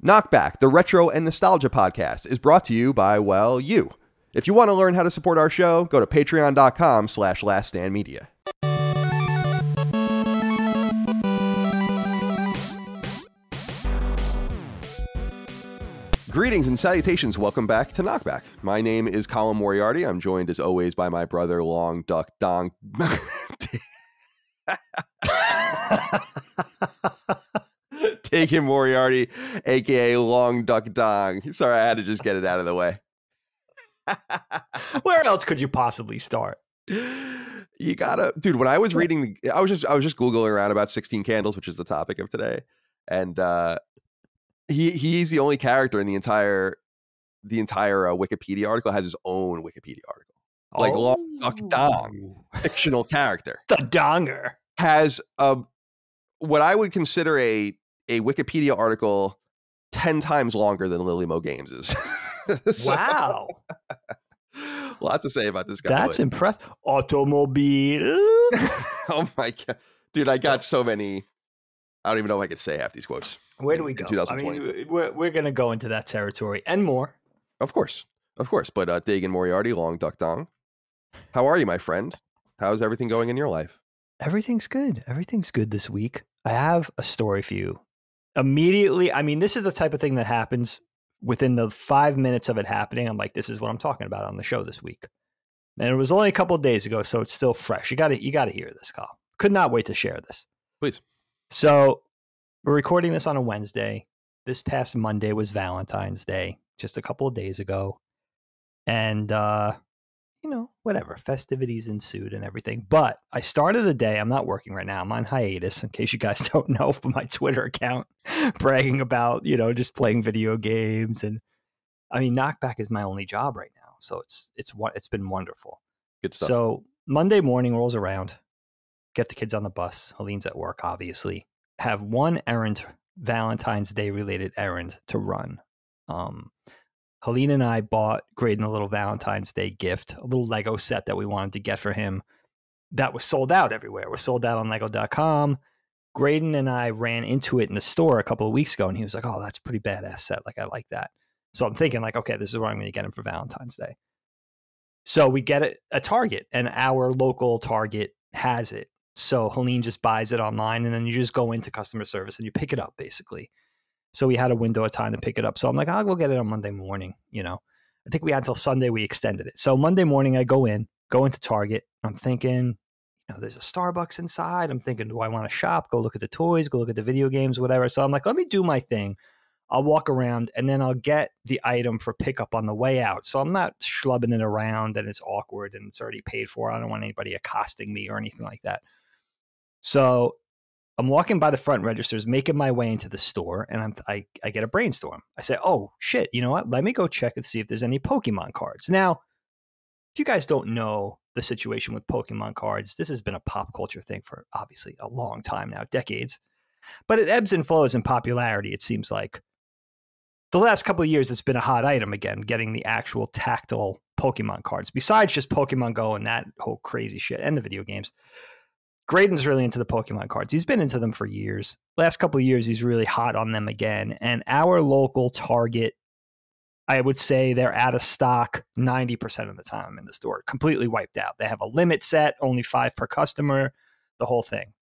KnockBack, the retro and nostalgia podcast, is brought to you by, well, you. If you want to learn how to support our show, go to patreon.com/laststandmedia. Greetings and salutations. Welcome back to KnockBack. My name is Colin Moriarty. I'm joined as always by my brother, Long Duck Dong. Taking Moriarty, aka Long Duck Dong. Sorry, I had to just get it out of the way. Where else could you possibly start? You gotta, dude. When I was reading, I was just googling around about 16 Candles, which is the topic of today, and he's the only character in the entire Wikipedia article has his own Wikipedia article. Like Long Duck Dong, fictional character, the Donger, has what I would consider a Wikipedia article 10 times longer than Lily Mo Games is. So, wow. A lot to say about this guy. That's impressive. Automobile. Oh my God. Dude, I got so many. I don't even know if I could say half these quotes. Where do we go? 2022. I mean, we're going to go into that territory and more. Of course. But Dagan Moriarty, Long Duck Dong. How are you, my friend? How's everything going in your life? Everything's good. Everything's good this week. I have a story for you. Immediately, I mean, this is the type of thing that happens within the 5 minutes of it happening. I'm like, this is what I'm talking about on the show this week. And it was only a couple of days ago, so it's still fresh. You got to hear this, Kyle. Could not wait to share this. Please. So we're recording this on a Wednesday. This past Monday was Valentine's Day, just a couple of days ago. And, whatever, festivities ensued and everything. But I started the day, I'm not working right now. I'm on hiatus, in case you guys don't know, from my Twitter account, bragging about, just playing video games. And I mean, KnockBack is my only job right now. So it's been wonderful. Good stuff. So Monday morning rolls around, get the kids on the bus. Helene's at work, obviously. Have one errand, Valentine's Day related errand to run. Helene and I bought Graydon a little Valentine's Day gift, a little Lego set that we wanted to get for him that was sold out everywhere. It was sold out on Lego.com. Graydon and I ran into it in the store a couple of weeks ago, and he was like, oh, that's a pretty badass set. Like, I like that. So I'm thinking, like, okay, this is what I'm going to get him for Valentine's Day. So we get it at Target, and our local Target has it. So Helene just buys it online, and then you just go into customer service and you pick it up, basically. So we had a window of time to pick it up. So I'm like, I'll go get it on Monday morning. I think we had until Sunday. We extended it. So Monday morning, I go into Target. I'm thinking, there's a Starbucks inside. I'm thinking, do I want to shop? Go look at the toys, go look at the video games, whatever. So I'm like, let me do my thing. I'll walk around and then I'll get the item for pickup on the way out. So I'm not schlubbing it around and it's awkward and it's already paid for. I don't want anybody accosting me or anything like that. So I'm walking by the front registers, making my way into the store, and I get a brainstorm. I say, oh, shit, you know what? Let me go check and see if there's any Pokemon cards. Now, if you guys don't know the situation with Pokemon cards, this has been a pop culture thing for, obviously, a long time now, decades. But it ebbs and flows in popularity, it seems like. The last couple of years, it's been a hot item again, getting the actual tactile Pokemon cards, besides just Pokemon Go and that whole crazy shit, and the video games. Graydon's really into the Pokemon cards. He's been into them for years. Last couple of years, he's really hot on them again. And our local Target, I would say they're out of stock 90% of the time in the store, completely wiped out. They have a limit set, only 5 per customer, the whole thing.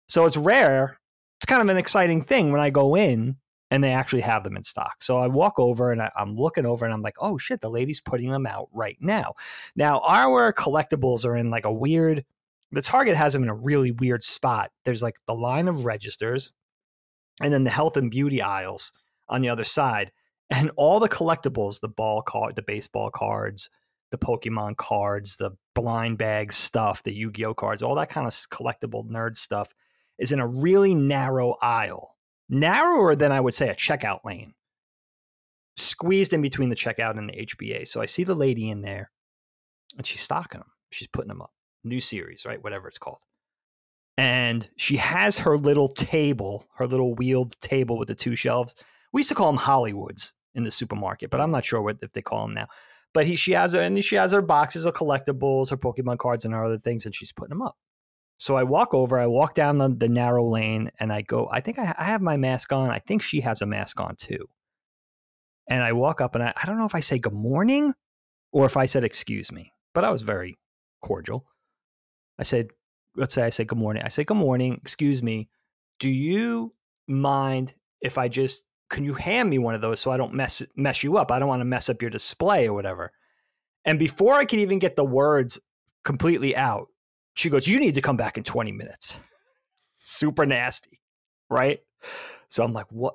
So it's rare. It's kind of an exciting thing when I go in and they actually have them in stock. So I walk over and I'm looking over and I'm like, oh shit, the lady's putting them out right now. Now, our collectibles are in like a weird... The Target has them in a really weird spot. There's like the line of registers and then the health and beauty aisles on the other side. And all the collectibles, the baseball cards, the Pokemon cards, the blind bag stuff, the Yu-Gi-Oh cards, all that kind of collectible nerd stuff is in a really narrow aisle. Narrower than I would say a checkout lane. Squeezed in between the checkout and the HBA. So I see the lady in there and she's stocking them. She's putting them up. New series, right? Whatever it's called. And she has her little table, her little wheeled table with the 2 shelves. We used to call them Hollywoods in the supermarket, but I'm not sure if they call them now. But she has her boxes of collectibles, her Pokemon cards, and her other things, and she's putting them up. So I walk down the narrow lane, and I go, I think I have my mask on. I think she has a mask on too. And I walk up and I don't know if I say good morning or if I said excuse me, but I was very cordial. Let's say I said good morning. I say good morning, excuse me. Do you mind if can you hand me one of those so I don't mess you up? I don't want to mess up your display or whatever. And before I could even get the words completely out, she goes, you need to come back in 20 minutes. Super nasty, right? So I'm like, what?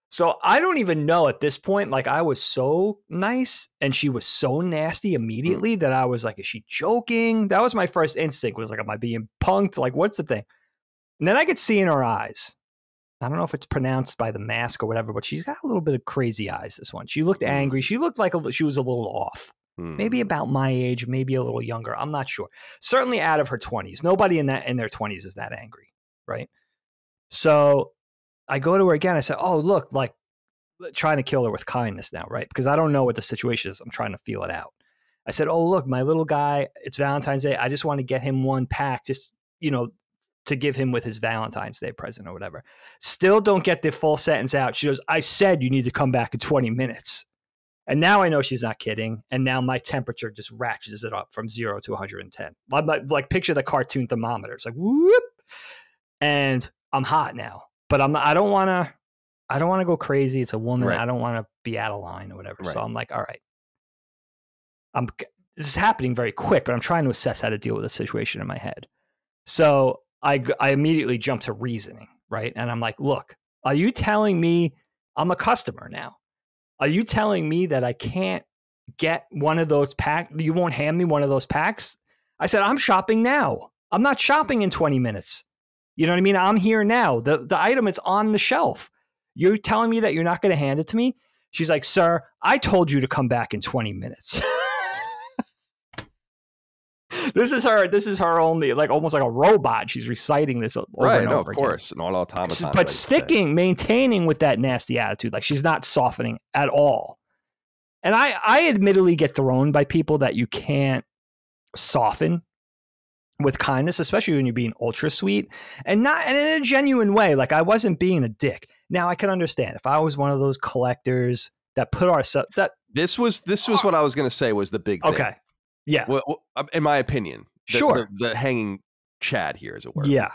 So I don't even know at this point, like I was so nice and she was so nasty immediately that I was like, is she joking? That was my first instinct, was like, am I being punked? Like, what's the thing? And then I could see in her eyes, I don't know if it's pronounced by the mask or whatever, but she's got a little bit of crazy eyes, this one. She looked angry. She looked like she was a little off. Maybe about my age, maybe a little younger. I'm not sure. Certainly out of her 20s. Nobody in their 20s is that angry, right? So I go to her again. I said, oh, look, like trying to kill her with kindness now, right? Because I don't know what the situation is. I'm trying to feel it out. I said, oh, look, my little guy, it's Valentine's Day. I just want to get him one pack, just, to give him with his Valentine's Day present or whatever. Still don't get the full sentence out. She goes, I said you need to come back in 20 minutes. And now I know she's not kidding. And now my temperature just ratchets it up from 0 to 110. I'm like picture the cartoon thermometer. It's like, whoop. And I'm hot now. But I don't want to go crazy. It's a woman. Right. I don't want to be out of line or whatever. Right. So I'm like, all right. This is happening very quick, but I'm trying to assess how to deal with the situation in my head. So I immediately jump to reasoning, right? And I'm like, look, are you telling me I'm a customer now? Are you telling me that I can't get one of those packs? You won't hand me one of those packs? I said, I'm shopping now. I'm not shopping in 20 minutes. You know what I mean? I'm here now. The item is on the shelf. You're telling me that you're not going to hand it to me? She's like, sir, I told you to come back in 20 minutes. This is her only, like almost like a robot. She's reciting this over and over of course, and all automaton. But maintaining with that nasty attitude, like she's not softening at all. And I admittedly get thrown by people that you can't soften with kindness, especially when you're being ultra sweet and in a genuine way. Like I wasn't being a dick. Now I can understand if I was one of those collectors that put ourselves that this was what I was going to say was the big thing. Okay. Yeah. Well, in my opinion, sure. The hanging Chad here, as it were. Yeah.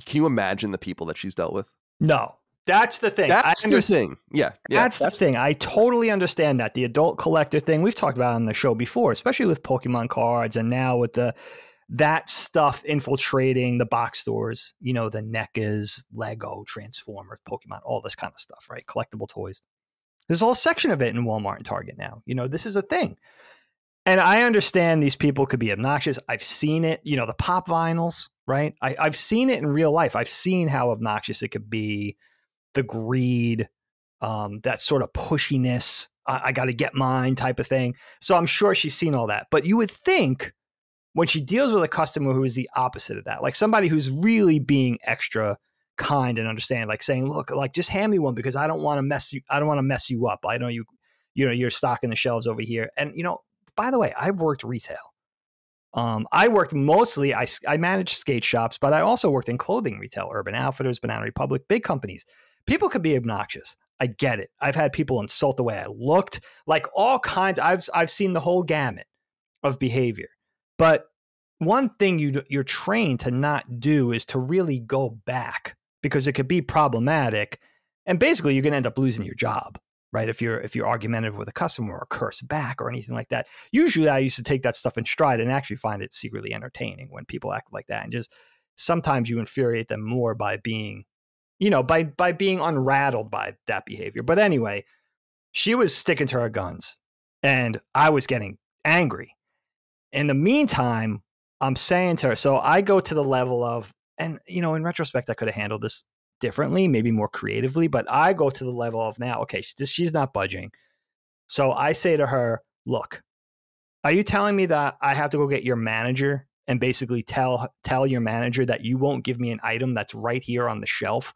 Can you imagine the people that she's dealt with? No, that's the thing. That's the thing. Yeah. That's the thing. I totally understand that. The adult collector thing we've talked about on the show before, especially with Pokemon cards and now with that stuff infiltrating the box stores, the NECAs, Lego, Transformers, Pokemon, all this kind of stuff, right? Collectible toys. There's a whole section of it in Walmart and Target now. This is a thing. And I understand these people could be obnoxious. I've seen it, the pop vinyls, right? I've seen it in real life. I've seen how obnoxious it could be, the greed, that sort of pushiness, I got to get mine type of thing. So I'm sure she's seen all that. But you would think when she deals with a customer who is the opposite of that, like somebody who's really being extra kind and understanding, like saying, look, like just hand me one because I don't want to mess you up. I know you're stocking the shelves over here. And, by the way, I've worked retail. I worked mostly, I managed skate shops, but I also worked in clothing retail, Urban Outfitters, Banana Republic, big companies. People could be obnoxious. I get it. I've had people insult the way I looked, like all kinds. I've seen the whole gamut of behavior. But one thing you're trained to not do is to really go back because it could be problematic. And basically you're going to end up losing your job. Right. If you're argumentative with a customer or curse back or anything like that. Usually I used to take that stuff in stride and actually find it secretly entertaining when people act like that. And just sometimes you infuriate them more by being, by being unrattled by that behavior. But anyway, she was sticking to her guns and I was getting angry. In the meantime, I'm saying to her, so I go to the level of, and in retrospect, I could have handled this differently, maybe more creatively, but I go to the level of now, okay, she's not budging. So I say to her, look, are you telling me that I have to go get your manager and basically tell your manager that you won't give me an item that's right here on the shelf?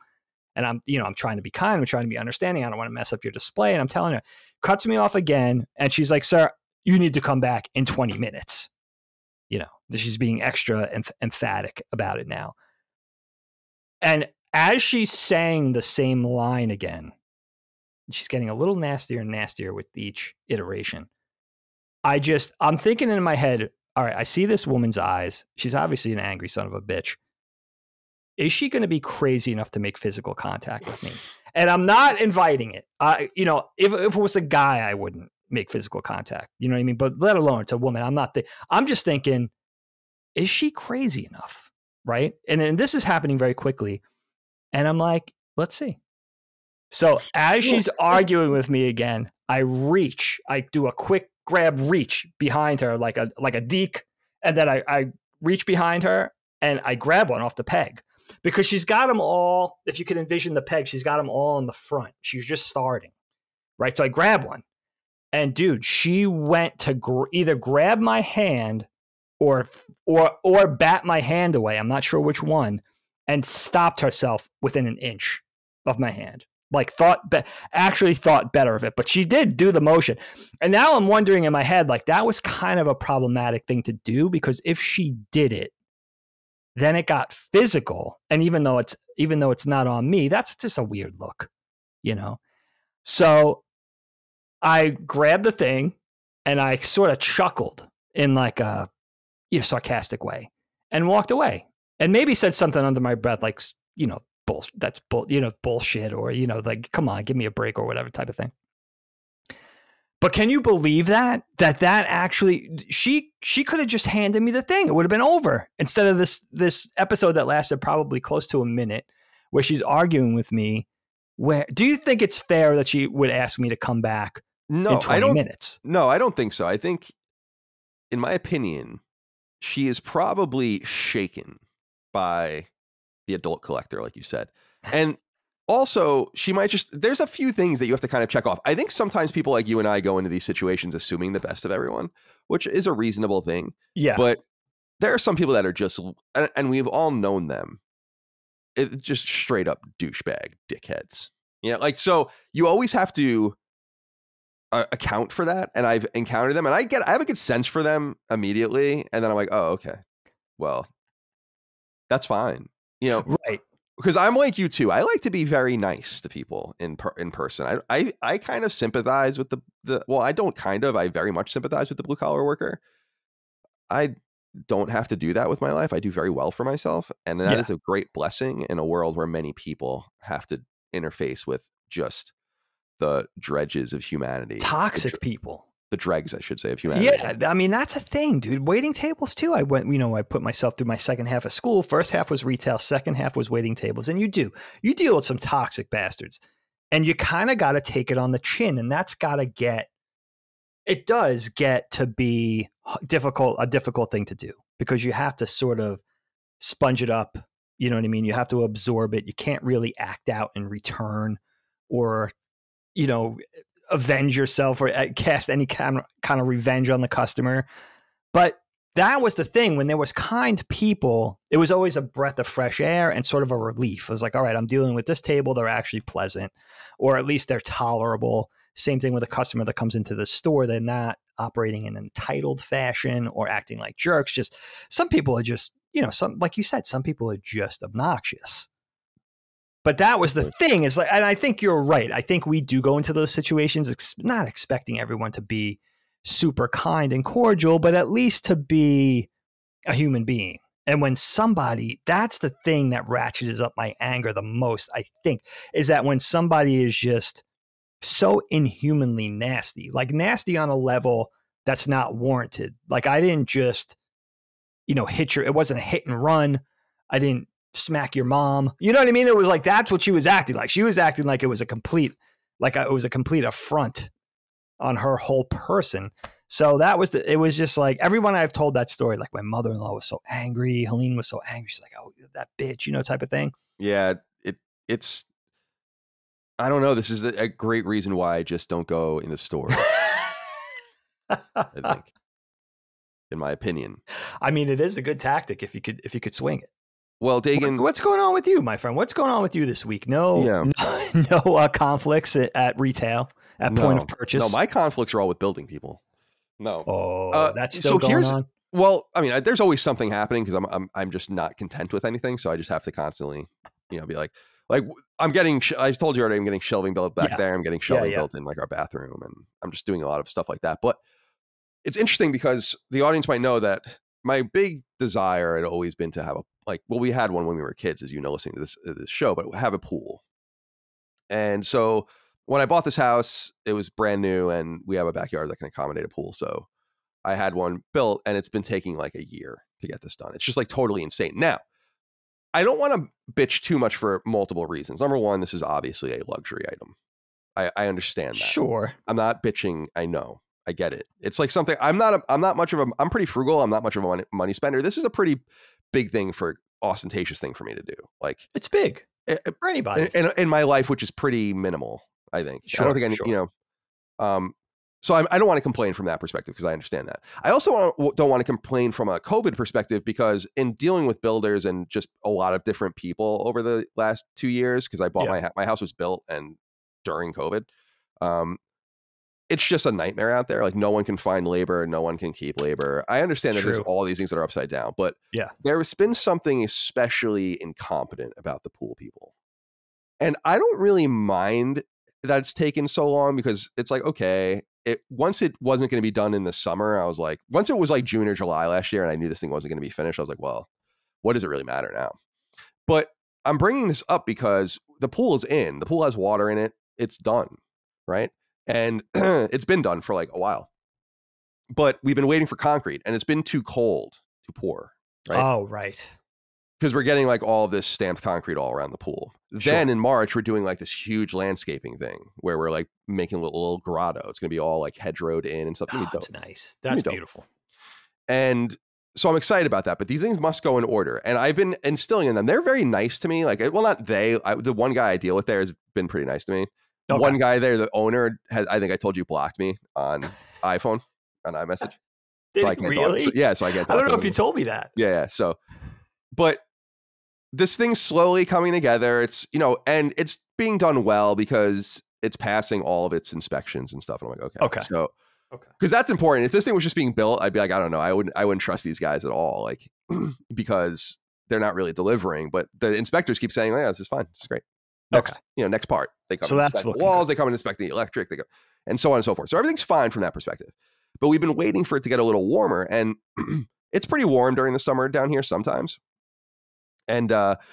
And I'm trying to be kind, I'm trying to be understanding. I don't want to mess up your display. And I'm telling her, cuts me off again. And she's like, sir, you need to come back in 20 minutes. She's being extra emphatic about it now. And as she's saying the same line again, She's getting a little nastier and nastier with each iteration. I'm thinking in my head, all right, I see this woman's eyes. She's obviously an angry son of a bitch. Is she going to be crazy enough to make physical contact with me? And I'm not inviting it. If it was a guy, I wouldn't make physical contact. You know what I mean? But let alone it's a woman. I'm just thinking, is she crazy enough? Right. And then this is happening very quickly. And I'm like, let's see. So as she's arguing with me again, I do a quick grab reach behind her like a deke. And then I reach behind her and I grab one off the peg. Because she's got them all, if you can envision the peg, she's got them all in the front. She's just starting, right? So I grab one. And dude, she went to either grab my hand or bat my hand away. I'm not sure which one. And stopped herself within an inch of my hand. Like actually thought better of it. But she did do the motion. And now I'm wondering in my head, like that was kind of a problematic thing to do, because if she did it, then it got physical. And even though it's not on me, that's just a weird look, you know? So I grabbed the thing and I sort of chuckled in like a sarcastic way and walked away and maybe said something under my breath, like, bullshit, or, like, come on, give me a break or whatever type of thing. But can you believe that actually she could have just handed me the thing? It would have been over instead of this episode that lasted probably close to a minute where she's arguing with me. Where do you think it's fair that she would ask me to come back in 20 minutes? No, I don't think so. I think, in my opinion, she is probably shaken by the adult collector, like you said. And also, she might there's a few things that you have to kind of check off. I think sometimes people like you and I go into these situations assuming the best of everyone, which is a reasonable thing. Yeah. But there are some people that are just, and we've all known them, it's just straight up douchebag dickheads. Like, so you always have to account for that. And I've encountered them and I have a good sense for them immediately. And then I'm like, oh, okay, well, that's fine. Right. Because I'm like you too. I like to be very nice to people in person. I kind of sympathize with I very much sympathize with the blue collar worker. I don't have to do that with my life. I do very well for myself. And that is a great blessing in a world where many people have to interface with just the dredges of humanity. Toxic people. The dregs, I should say, of humanity. Yeah, I mean, that's a thing, dude. Waiting tables, too. I went, I put myself through my second half of school. First half was retail. Second half was waiting tables. And you deal with some toxic bastards. And you kind of got to take it on the chin. And that's got to it does get to be a difficult thing to do. Because you have to sort of sponge it up. You know what I mean? You have to absorb it. You can't really act out in return or, avenge yourself or cast any kind of revenge on the customer. But that was the thing. When there was kind people, it was always a breath of fresh air and sort of a relief. It was like, all right, I'm dealing with this table. They're actually pleasant, or at least they're tolerable. Same thing with a customer that comes into the store. They're not operating in an entitled fashion or acting like jerks. Just some people are just, like you said, some people are just obnoxious. But that was the thing, is like, and I think you're right. I think we do go into those situations not expecting everyone to be super kind and cordial, but at least to be a human being. And when that's the thing that ratchets up my anger the most, I think, is that when somebody is just so inhumanly nasty, like nasty on a level that's not warranted. Like, I didn't just, it wasn't a hit and run. I didn't smack your mom. You know what I mean? It was like, that's what she was acting like. She was acting like it was a complete affront on her whole person. So it was just like, everyone I've told that story, like my mother-in-law was so angry. Helene was so angry. She's like, oh, that bitch, type of thing. Yeah. It's, I don't know. This is a great reason why I just don't go in the store. I think, in my opinion. I mean, it is a good tactic if you could swing it. Well, Dagan, what's going on with you, my friend? What's going on with you this week? No conflicts at retail, point of purchase. No, my conflicts are all with building people. No. Oh, that's still going on. Well, I mean, there's always something happening because I'm just not content with anything, so I just have to constantly, be like, like I'm getting, I told you already, I'm getting shelving built back there. I'm getting shelving yeah. built in like our bathroom, and I'm just doing a lot of stuff like that. But it's interesting because the audience might know that my big desire had always been to have we had one when we were kids, as you know, listening to this show, but have a pool. And so when I bought this house, it was brand new, and we have a backyard that can accommodate a pool. So I had one built, and it's been taking like a year to get this done. It's just like totally insane. Now, I don't want to bitch too much for multiple reasons. Number one, this is obviously a luxury item. I understand that. Sure. I'm not bitching. I know. I get it. It's like something I'm pretty frugal. I'm not much of a money spender. This is a pretty big thing ostentatious thing for me to do. Like, it's big for anybody in my life, which is pretty minimal, I think. Sure, I don't think so I don't want to complain from that perspective, because I understand that. I also don't want to complain from a COVID perspective, because in dealing with builders and just a lot of different people over the last 2 years, because I bought my house was built and during COVID, it's just a nightmare out there. Like, no one can find labor. No one can keep labor. I understand that there's all these things that are upside down, but there's been something especially incompetent about the pool people. And I don't really mind that it's taken so long, because it's like, okay, once it wasn't going to be done in the summer, I was like, once it was like June or July last year and I knew this thing wasn't going to be finished, I was like, well, what does it really matter now? But I'm bringing this up because the pool is in. The pool has water in it. It's done, right? And it's been done for like a while, but we've been waiting for concrete, and it's been too cold to pour. Right? Oh, right. Because we're getting like all of this stamped concrete all around the pool. Then in March, we're doing like this huge landscaping thing where we're like making a little grotto. It's going to be all like hedgerowed in and stuff. That's nice. That's beautiful. And so I'm excited about that. But these things must go in order. And I've been instilling in them. They're very nice to me. Like, well, not they. The one guy I deal with there has been pretty nice to me. Okay. One guy there, the owner, I think I told you, blocked me on iPhone, on iMessage. So I can't talk. So I can't talk. I don't know if you told me that. Yeah. So, but this thing's slowly coming together. It's, and it's being done well because it's passing all of its inspections and stuff. And I'm like, okay. So, because that's important. If this thing was just being built, I'd be like, I don't know. I wouldn't trust these guys at all. Like, because they're not really delivering. But the inspectors keep saying, yeah, this is fine. This is great. Next part. They come and inspect the walls. They come and inspect the electric. They go, and so on and so forth. So everything's fine from that perspective. But we've been waiting for it to get a little warmer, and it's pretty warm during the summer down here sometimes. And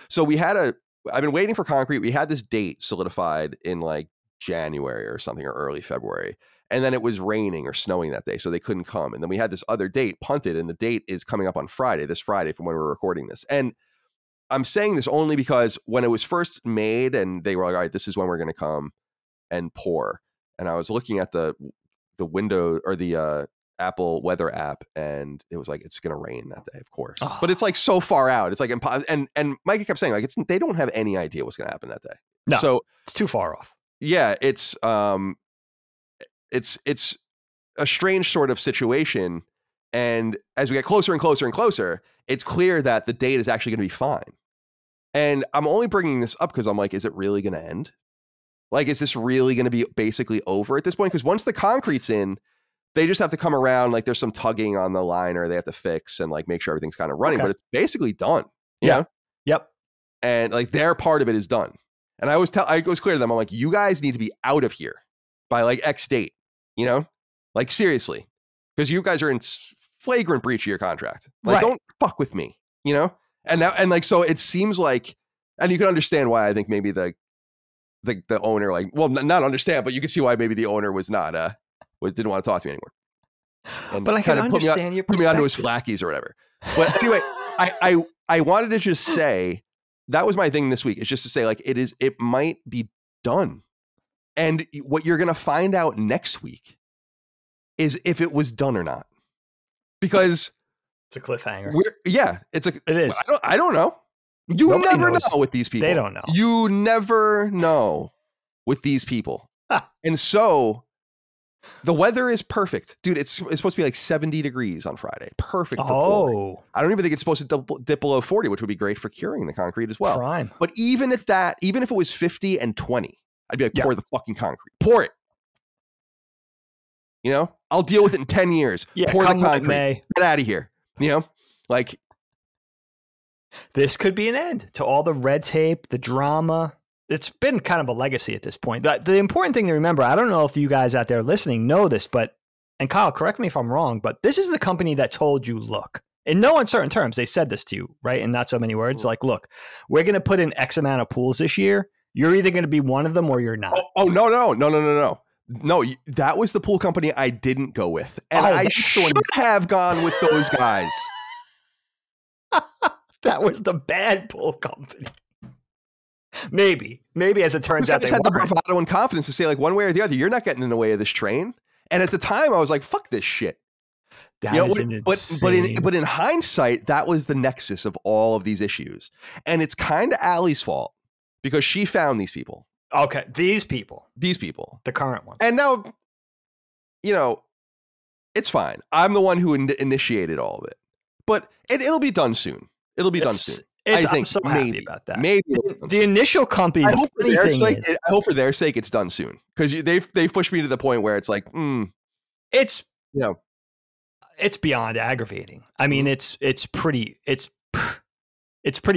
so I've been waiting for concrete. We had this date solidified in like January or something, or early February. And then it was raining or snowing that day, so they couldn't come. And then we had this other date punted, and the date is coming up on this Friday from when we're recording this. And I'm saying this only because when it was first made and they were like, all right, this is when we're going to come and pour. And I was looking at the window, or the Apple weather app, and it was like, it's going to rain that day, of course. Oh. But it's like so far out. It's like impossible. And Micah kept saying, like, they don't have any idea what's going to happen that day. No, so it's too far off. Yeah, it's a strange sort of situation. And as we get closer and closer and closer, it's clear that the date is actually going to be fine. And I'm only bringing this up because I'm like, is it really going to end? Like, is this really going to be basically over at this point? Because once the concrete's in, they just have to come around. Like, there's some tugging on the liner they have to fix and like make sure everything's kind of running, but it's basically done. You know? Yep. And like their part of it is done. And I was clear to them. I'm like, you guys need to be out of here by like X date, like seriously, because you guys are in flagrant breach of your contract. Like, don't fuck with me, And now, and like, so it seems like, and you can understand why I think maybe the owner, like, well, not understand, but you can see why maybe the owner was not, didn't want to talk to me anymore. And but I can understand your perspective. Put me onto his flackies or whatever. But anyway, I wanted to just say, that was my thing this week, is just to say, like, it might be done. And what you're going to find out next week is if it was done or not. Because it's a cliffhanger. It is. I don't know. Nobody never know with these people. They don't know. You never know with these people. And so the weather is perfect. Dude, it's supposed to be like 70 degrees on Friday. Perfect for pouring. I don't even think it's supposed to dip below 40, which would be great for curing the concrete as well. Prime. But even if it was 50 and 20, I'd be like, pour the fucking concrete. Pour it. I'll deal with it in 10 years. Pour the concrete. Get out of here. Like, this could be an end to all the red tape, the drama. it's been kind of a legacy at this point. The important thing to remember, I don't know if you guys out there listening know this, but, and Kyle, correct me if I'm wrong, but this is the company that told you, look, in no uncertain terms, they said this to you, right? In not so many words, like, look, we're going to put in X amount of pools this year. You're either going to be one of them or you're not. No, that was the pool company I didn't go with. And I should have gone with those guys. That was the bad pool company. Maybe as it turns out, they had the bravado and confidence to say, like, one way or the other, you're not getting in the way of this train. And at the time, I was like, fuck this shit. But in hindsight, that was the nexus of all of these issues. And it's kind of Allie's fault because she found these people. Okay, these people. The current ones. And now, it's fine. I'm the one who initiated all of it. But it'll be done soon. Done soon. I think I'm so happy about that. Maybe the initial company. I hope for their sake it's done soon, because they've pushed me to the point where it's like, it's it's beyond aggravating. I mean, it's pretty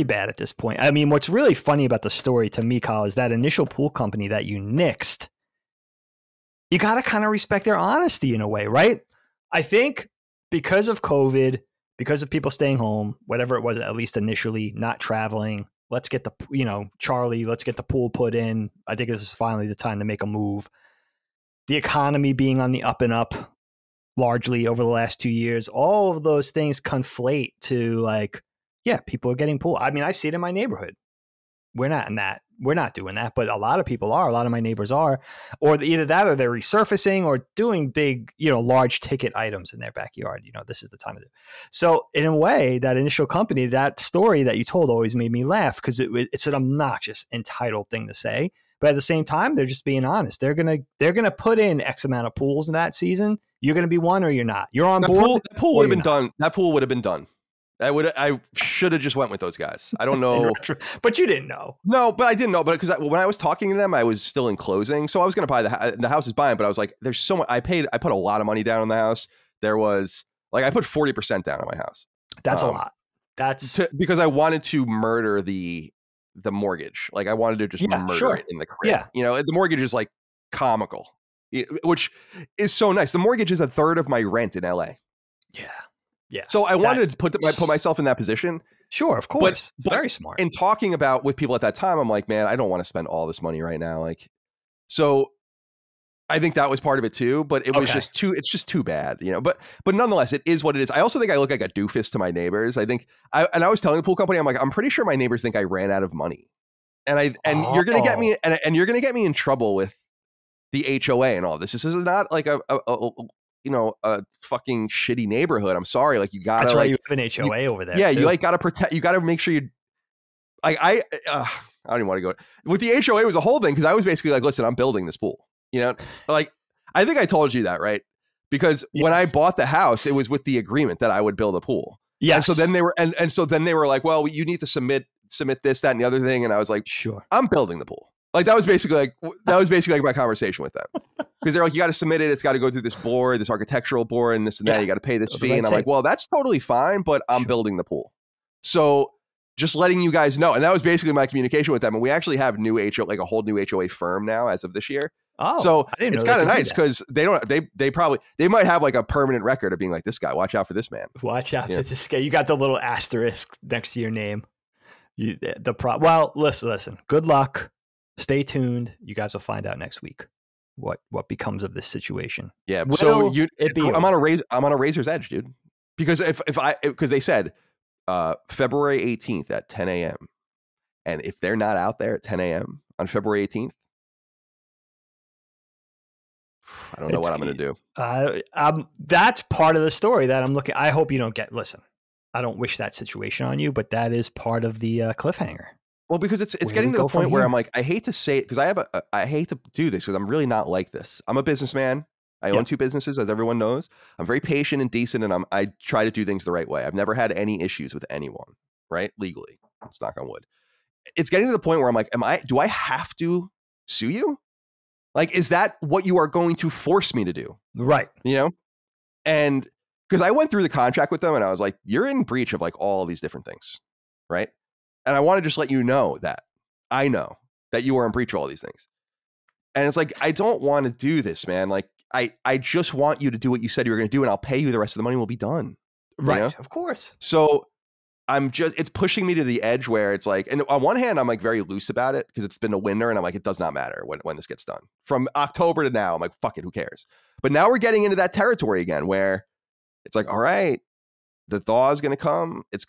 bad at this point. I mean, what's really funny about the story to me, Kyle, is that initial pool company that you nixed. You got to kind of respect their honesty in a way, right? I think because of COVID, because of people staying home, whatever it was, at least initially, not traveling, let's get Charlie, let's get the pool put in. I think this is finally the time to make a move. The economy being on the up and up largely over the last 2 years, all of those things conflate to like, yeah, people are getting pool. I mean, I see it in my neighborhood. We're not doing that, but a lot of people are. A lot of my neighbors are, or either that or they're resurfacing or doing big, large ticket items in their backyard. This is the time to do. So in a way, that initial company, that story that you told always made me laugh because it's an obnoxious, entitled thing to say. But at the same time, they're just being honest. They're gonna put in X amount of pools in that season. You're gonna be one or you're not. You're on board. That pool would have been done. That pool would have been done. I should have just went with those guys. I don't know. But you didn't know. No, but I didn't know. But because when I was talking to them, I was still in closing. So I was going to buy the house is buying, but I was like, there's so much. I put a lot of money down on the house. There was I put 40% down on my house. That's a lot. Because I wanted to murder the mortgage. Like I wanted to just murder it in the crib. Yeah. The mortgage is like comical, which is so nice. The mortgage is a third of my rent in LA. Yeah. Yeah. So I wanted to put myself in that position. Sure, of course. But very smart. In talking about with people at that time, I'm like, man, I don't want to spend all this money right now. So I think that was part of it too, but it was it's just too bad, but nonetheless, it is what it is. I also think I look like a doofus to my neighbors. I think I was telling the pool company, I'm like, I'm pretty sure my neighbors think I ran out of money. And you're going to get me, and you're going to get me in trouble with the HOA and all this. This is not like a fucking shitty neighborhood. I'm sorry. Like you gotta, that's right. You have an HOA over there. Yeah. Too. You gotta protect, you gotta make sure you, I don't even want to go with the HOA was a whole thing. Cause I was basically like, listen, I'm building this pool, I think I told you that, right? Because when I bought the house, it was with the agreement that I would build a pool. Yeah. And so then they were like, well, you need to submit this, that, and the other thing. And I was like, sure, I'm building the pool. Like that was basically like my conversation with them. Because they're like, you got to submit it. It's got to go through this board, this architectural board, and this and that. You got to pay this fee. And I'm like, well, that's totally fine, but I'm building the pool. So just letting you guys know. And that was basically my communication with them. And we actually have a whole new HOA firm now as of this year. Oh, so it's kind of nice because they might have like a permanent record of being like, this guy, watch out for this man. Watch out for this guy. You got the little asterisk next to your name. Well, listen, good luck. Stay tuned. You guys will find out next week what becomes of this situation. Yeah. So I'm on a razor's edge, dude. Because because they said February 18th at 10 a.m. And if they're not out there at 10 a.m. on February 18th, I don't know what I'm going to do. That's part of the story that I'm looking. I hope you don't listen, I don't wish that situation on you, but that is part of the cliffhanger. Well, because it's getting to the point where I'm like, I hate to say it because I hate to do this because I'm really not like this. I'm a businessman. I own 2 businesses, as everyone knows. I'm very patient and decent, and I try to do things the right way. I've never had any issues with anyone, right? Legally, let's knock on wood. It's getting to the point where I'm like, do I have to sue you? Like, is that what you are going to force me to do? Right. And because I went through the contract with them and I was like, you're in breach of like all these different things, right? And I want to just let you know that I know that you were in breach of all these things. And it's like, I don't want to do this, man. Like, I just want you to do what you said you were going to do, and I'll pay you the rest of the money. We'll be done. Right. You know? Of course. So it's pushing me to the edge where it's like, and on one hand, I'm like very loose about it because it's been a winter, and I'm like, it does not matter when this gets done. From October to now, I'm like, fuck it, who cares? But now we're getting into that territory again where it's like, all right, the thaw is going to come. It's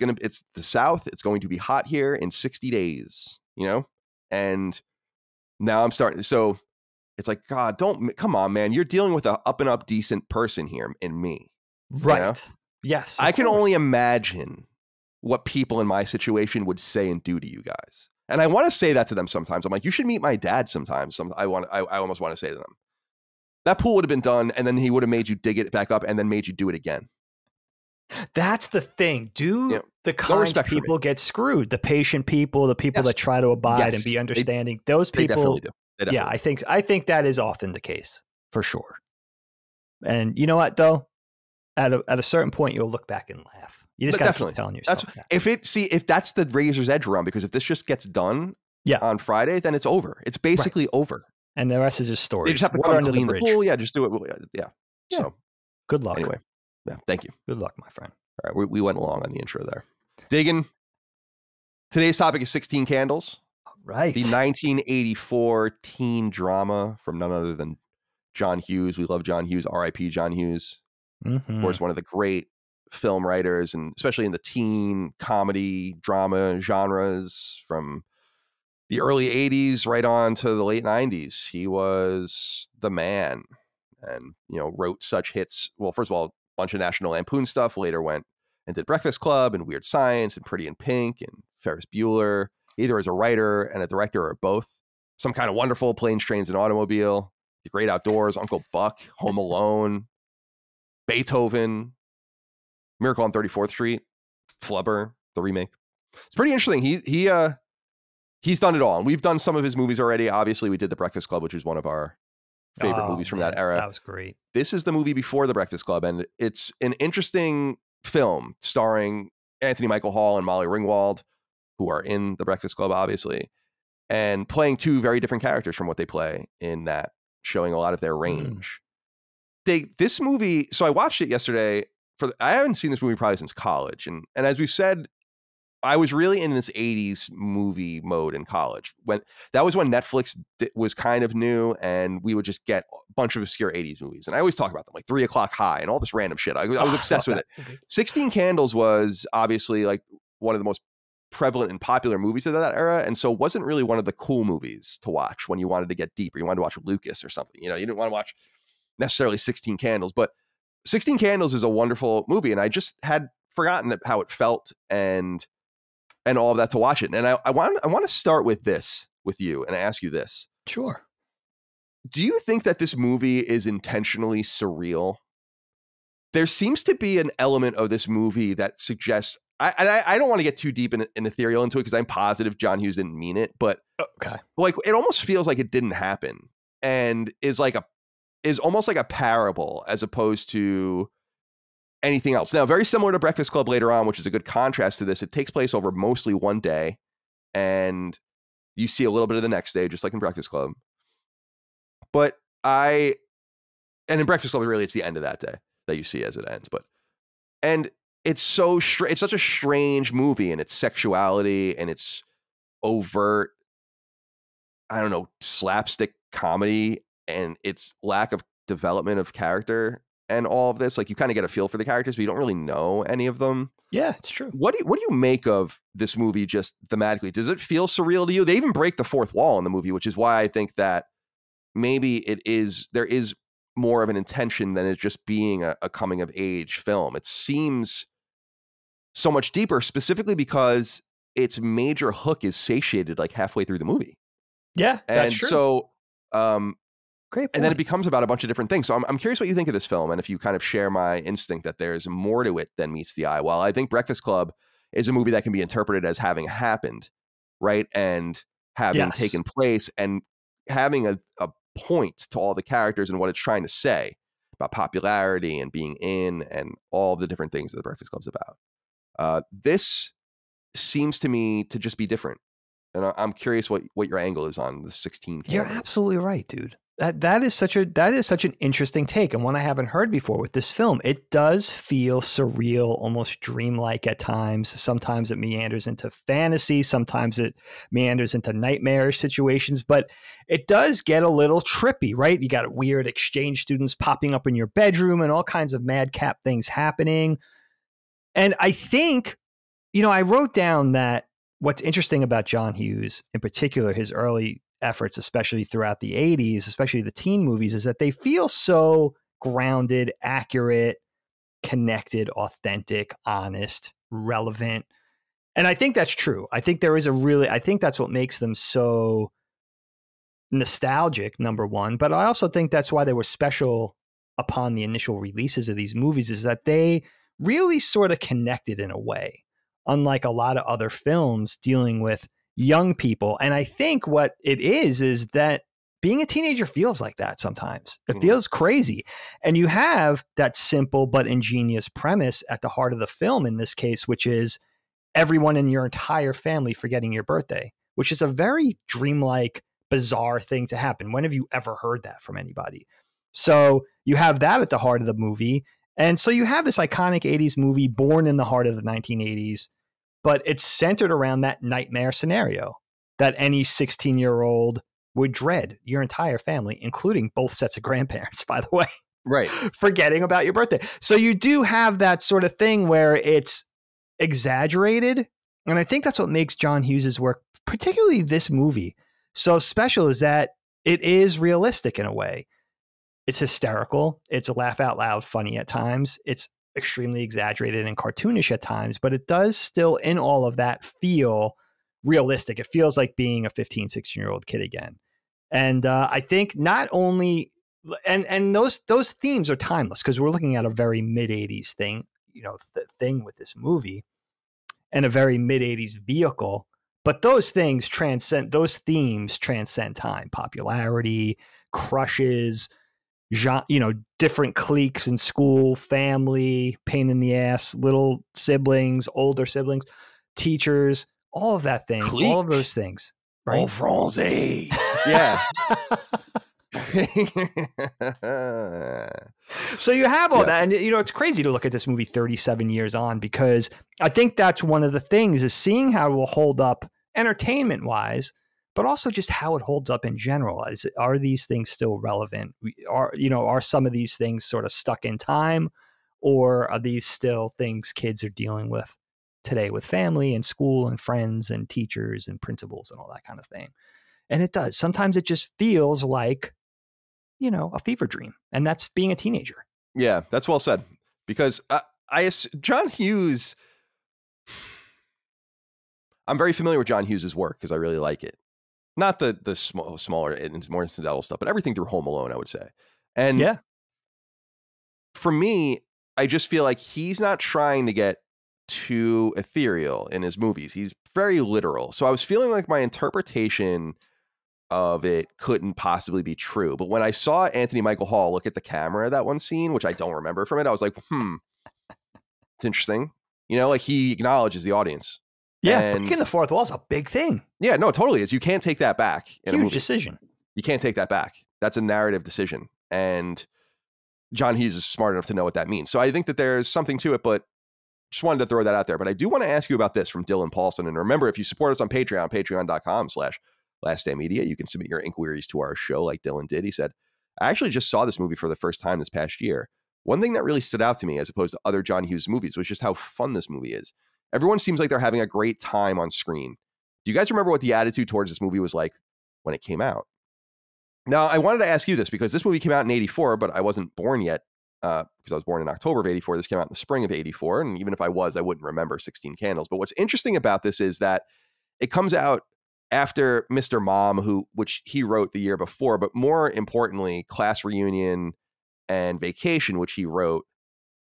the South. It's going to be hot here in 60 days, you know? And now I'm starting. So it's like, God, come on, man. You're dealing with a up and up decent person here in me. Right. You know? Yes. I can only imagine what people in my situation would say and do to you guys. And I want to say that to them sometimes. I'm like, you should meet my dad sometimes. I almost want to say to them, that pool would have been done, and then he would have made you dig it back up and then made you do it again. That's the thing. The kind people get screwed? The patient people, the people that try to abide and be understanding. Those people, they definitely do. Yeah, I think that is often the case for sure. And you know what though? At a certain point, you'll look back and laugh. You just got to keep telling yourself. If that's the razor's edge around, because if this just gets done on Friday, then it's over. It's basically over. And the rest is just stories. They just have to come clean the pool. Yeah, just do it. Yeah. So good luck. Anyway, yeah, thank you. Good luck, my friend. All right, we went along on the intro there. Digging. Today's topic is 16 Candles. Right. The 1984 teen drama from none other than John Hughes. We love John Hughes. R.I.P. John Hughes. Mm-hmm. Of course, one of the great film writers, and especially in the teen comedy drama genres from the early 80s right on to the late 90s. He was the man, and wrote such hits. Well, first of all, a bunch of National Lampoon stuff. Later went and did Breakfast Club and Weird Science and Pretty in Pink and Ferris Bueller, either as a writer and a director or both. Some Kind of Wonderful, Planes, Trains, and Automobile, The Great Outdoors, Uncle Buck, Home Alone, Beethoven, Miracle on 34th Street, Flubber, the remake. It's pretty interesting. He's done it all, and we've done some of his movies already. Obviously, we did The Breakfast Club, which is one of our favorite movies from that era. That was great. This is the movie before The Breakfast Club, and it's an interesting film starring Anthony Michael Hall and Molly Ringwald, who are in The Breakfast Club, obviously, and playing two very different characters from what they play in that, showing a lot of their range. This movie, so I watched it yesterday. I haven't seen this movie probably since college, and as we've said, I was really in this 80s movie mode in college. That was when Netflix was kind of new, and we would just get a bunch of obscure 80s movies. And I always talk about them, like 3 O'Clock High and all this random shit. I was obsessed with it. 16 Candles was obviously like one of the most prevalent and popular movies of that era, and so it wasn't really one of the cool movies to watch when you wanted to get deep, or you wanted to watch Lucas or something. You didn't want to watch necessarily 16 Candles, but 16 Candles is a wonderful movie, and I just had forgotten how it felt and all of that to watch it. And I want to start with you and ask you this. Sure. Do you think that this movie is intentionally surreal? There seems to be an element of this movie that suggests, I don't want to get too deep and ethereal into it, because I'm positive John Hughes didn't mean it, but like it almost feels like it didn't happen, and is almost like a parable as opposed to anything else. Now, very similar to Breakfast Club later on, which is a good contrast to this. It takes place over mostly one day, and you see a little bit of the next day, just like in Breakfast Club. But and in Breakfast Club, really, it's the end of that day that you see as it ends. And it's such a strange movie, and its sexuality and its overt, I don't know, slapstick comedy and its lack of development of character. And all of this, like, you kind of get a feel for the characters, but you don't really know any of them. Yeah, it's true. What do you make of this movie just thematically? Does it feel surreal to you? They even break the fourth wall in the movie, which is why I think that maybe there is more of an intention than it just being a coming of age film. It seems so much deeper, specifically because its major hook is satiated like halfway through the movie. Yeah, that's true. So, great point. And then it becomes about a bunch of different things. So I'm curious what you think of this film, and if you kind of share my instinct that there's more to it than meets the eye. While I think Breakfast Club is a movie that can be interpreted as having happened, right? And having taken place, and having a point to all the characters and what it's trying to say about popularity and being in and all the different things that the Breakfast Club's about. This seems to me to just be different. And I'm curious what your angle is on the 16 candles. You're absolutely right, dude. That is such an interesting take, and one I haven't heard before with this film. It does feel surreal, almost dreamlike at times. Sometimes it meanders into fantasy, sometimes it meanders into nightmarish situations, but it does get a little trippy, right? You got weird exchange students popping up in your bedroom and all kinds of madcap things happening. And I think, I wrote down that what's interesting about John Hughes, in particular, his early efforts, especially throughout the 80s, especially the teen movies, is that they feel so grounded, accurate, connected, authentic, honest, relevant. And I think that's true. I think I think that's what makes them so nostalgic, number one. But I also think that's why they were special upon the initial releases of these movies, is that they really sort of connected in a way, unlike a lot of other films dealing with young people. And I think what it is that being a teenager feels like that sometimes. It feels crazy. And you have that simple but ingenious premise at the heart of the film in this case, which is everyone in your entire family forgetting your birthday, which is a very dreamlike, bizarre thing to happen. When have you ever heard that from anybody? So you have that at the heart of the movie. And so you have this iconic 80s movie born in the heart of the 1980s, but it's centered around that nightmare scenario that any 16-year-old would dread, your entire family, including both sets of grandparents, by the way. Right. Forgetting about your birthday. So you do have that sort of thing where it's exaggerated. And I think that's what makes John Hughes's work, particularly this movie, so special, is that it is realistic in a way. It's hysterical. It's a laugh out loud funny at times. It's extremely exaggerated and cartoonish at times, but it does still, in all of that, feel realistic. It feels like being a 15, 16-year-old kid again. And I think not only, and those themes are timeless, because we're looking at a very mid-80s thing, thing with this movie, and a very mid-80s vehicle. But those themes transcend time, popularity, crushes, different cliques in school, family, pain in the ass, little siblings, older siblings, teachers, all of that thing, all of those things. Right? En français. Yeah. So you have all that. And, it's crazy to look at this movie 37 years on, because I think that's one of the things, is seeing how it will hold up entertainment wise, but also just how it holds up in general. Are these things still relevant? Are some of these things sort of stuck in time, or are these still things kids are dealing with today with family and school and friends and teachers and principals and all that kind of thing? And it does. Sometimes it just feels like, a fever dream, and that's being a teenager. Yeah, that's well said. Because John Hughes, I'm very familiar with John Hughes's work because I really like it. Not the smaller and more incidental stuff, but everything through Home Alone, I would say. And for me, I just feel like he's not trying to get too ethereal in his movies. He's very literal. So I was feeling like my interpretation of it couldn't possibly be true. But when I saw Anthony Michael Hall look at the camera, that one scene, which I don't remember from it, I was like, it's interesting. Like he acknowledges the audience. Yeah, breaking the fourth wall is a big thing. Yeah, no, totally is. You can't take that back in a movie. Decision. You can't take that back. That's a narrative decision. And John Hughes is smart enough to know what that means. So I think that there's something to it, but just wanted to throw that out there. But I do want to ask you about this from Dylan Paulson. And remember, if you support us on Patreon, patreon.com/lastdaymedia, you can submit your inquiries to our show like Dylan did. He said, I actually just saw this movie for the first time this past year. One thing that really stood out to me, as opposed to other John Hughes movies, was just how fun this movie is. Everyone seems like they're having a great time on screen. Do you guys remember what the attitude towards this movie was like when it came out? Now, I wanted to ask you this because this movie came out in 84, but I wasn't born yet because I was born in October of 84. This came out in the spring of 84. And even if I was, I wouldn't remember 16 Candles. But what's interesting about this is that it comes out after Mr. Mom, which he wrote the year before, but more importantly, Class Reunion and Vacation, which he wrote,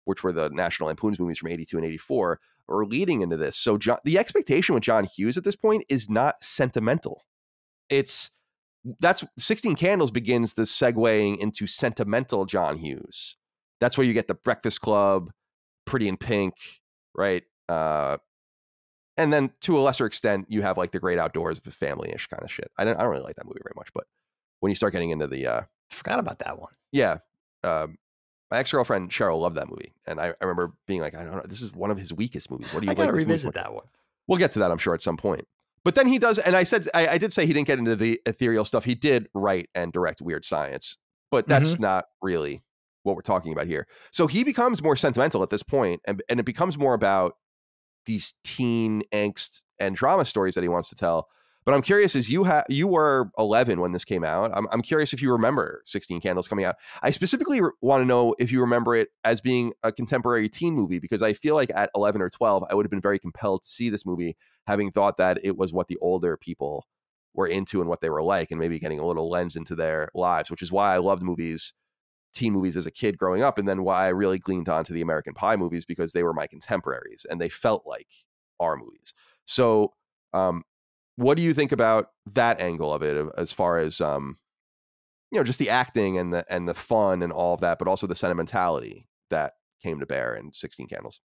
which were the National Lampoons movies from 82 and 84, are leading into this. So the expectation with John Hughes at this point is not sentimental. That's 16 Candles begins the segueing into sentimental John Hughes. That's where you get The Breakfast Club, Pretty in Pink, right? And then to a lesser extent, you have like The Great Outdoors, the family-ish kind of shit. I don't really like that movie very much, but when you start getting into the forgot about that one. Yeah. My ex-girlfriend Cheryl loved that movie. And I remember being like, I don't know, this is one of his weakest movies. What do you like? I gotta revisit that one. We'll get to that, I'm sure, at some point. But then he does, and I did say he didn't get into the ethereal stuff. He did write and direct Weird Science, but that's not really what we're talking about here. So he becomes more sentimental at this point, and it becomes more about these teen angst and drama stories that he wants to tell. But I'm curious, as you were 11 when this came out. I'm curious if you remember 16 Candles coming out. I specifically want to know if you remember it as being a contemporary teen movie, because I feel like at 11 or 12, I would have been very compelled to see this movie, having thought that it was what the older people were into and what they were like, and maybe getting a little lens into their lives, which is why I loved teen movies as a kid growing up, and then why I really gleaned onto the American Pie movies, because they were my contemporaries and they felt like our movies. So, what do you think about that angle of it, as far as just the acting and the fun and all of that, but also the sentimentality that came to bear in 16 Candles?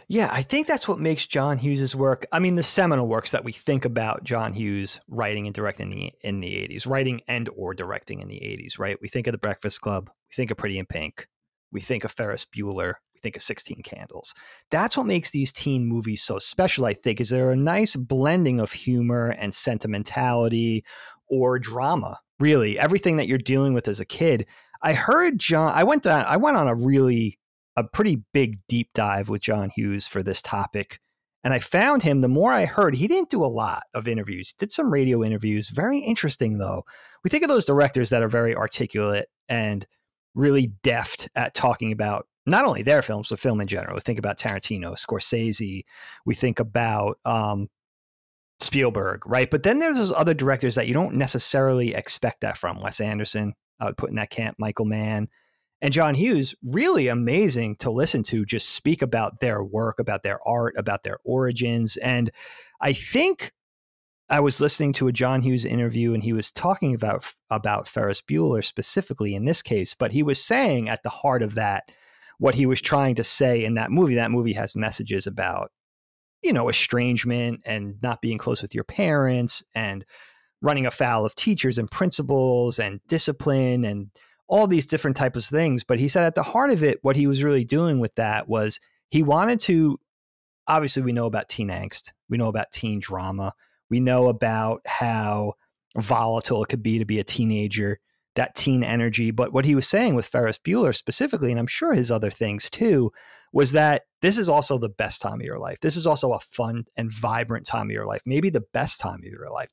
Yeah, I think that's what makes John Hughes's work. I mean, the seminal works that we think about John Hughes writing and directing in the 80s, writing and or directing in the 80s, right? We think of The Breakfast Club, we think of Pretty in Pink, we think of Ferris Bueller, we think of 16 Candles. That's what makes these teen movies so special, I think, is they're a nice blending of humor and sentimentality or drama, really. Everything that you're dealing with as a kid. I went on a pretty big deep dive with John Hughes for this topic. And I found him, the more I heard, he didn't do a lot of interviews. He did some radio interviews. Very interesting, though. We think of those directors that are very articulate and really deft at talking about not only their films, but film in general. We think about Tarantino, Scorsese. We think about Spielberg, right? But then there's those other directors that you don't necessarily expect that from. Wes Anderson, I would put in that camp, Michael Mann. And John Hughes, really amazing to listen to, just speak about their work, about their art, about their origins. And I think I was listening to a John Hughes interview, and he was talking about Ferris Bueller specifically in this case, but he was saying at the heart of that, what he was trying to say in that movie has messages about, estrangement and not being close with your parents and running afoul of teachers and principals and discipline and all these different types of things. But he said at the heart of it, what he was really doing with that was he wanted to, obviously we know about teen angst. We know about teen drama. We know about how volatile it could be to be a teenager, that teen energy. But what he was saying with Ferris Bueller specifically, and I'm sure his other things too, was that this is also the best time of your life. This is also a fun and vibrant time of your life, maybe the best time of your life.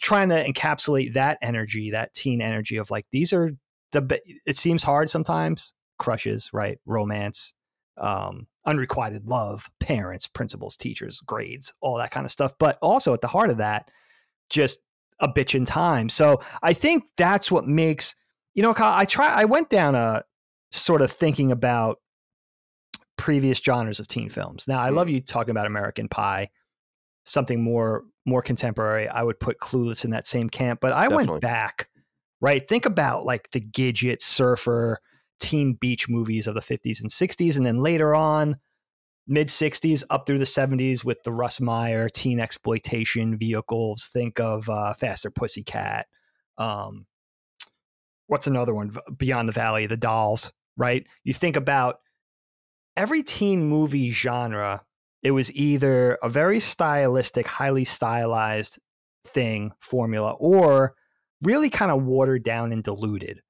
Trying to encapsulate that energy, that teen energy of like, these are it seems hard sometimes, crushes, right? Romance, unrequited love, parents, principals, teachers, grades, all that kind of stuff. But also at the heart of that, just a bitchin' time. So I think that's what makes, Kyle, I went down a sort of thinking about previous genres of teen films. Now, I love you talking about American Pie, something more contemporary. I would put Clueless in that same camp, but I went back, right? Think about like the Gidget, Surfer, teen beach movies of the 50s and 60s. And then later on, mid 60s up through the 70s with the Russ Meyer teen exploitation vehicles. Think of Faster Pussycat. What's another one? Beyond the Valley, The Dolls, right? You think about every teen movie genre, it was either a very stylistic, highly stylized formula, or really kind of watered down and diluted,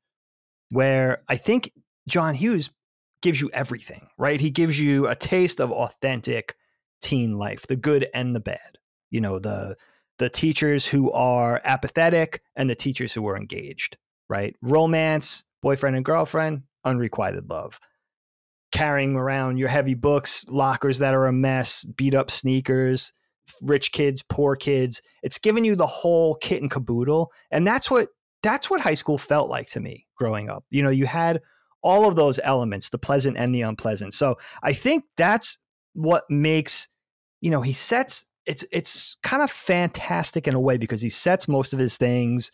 where I think John Hughes gives you everything, right? He gives you a taste of authentic teen life, the good and the bad. The teachers who are apathetic and the teachers who are engaged, right? Romance, boyfriend and girlfriend, unrequited love. Carrying around your heavy books, lockers that are a mess, beat up sneakers, rich kids, poor kids. It's giving you the whole kit and caboodle. And that's what high school felt like to me growing up. You had all of those elements, the pleasant and the unpleasant. So I think that's what makes, he sets, it's kind of fantastic in a way, because he sets most of his things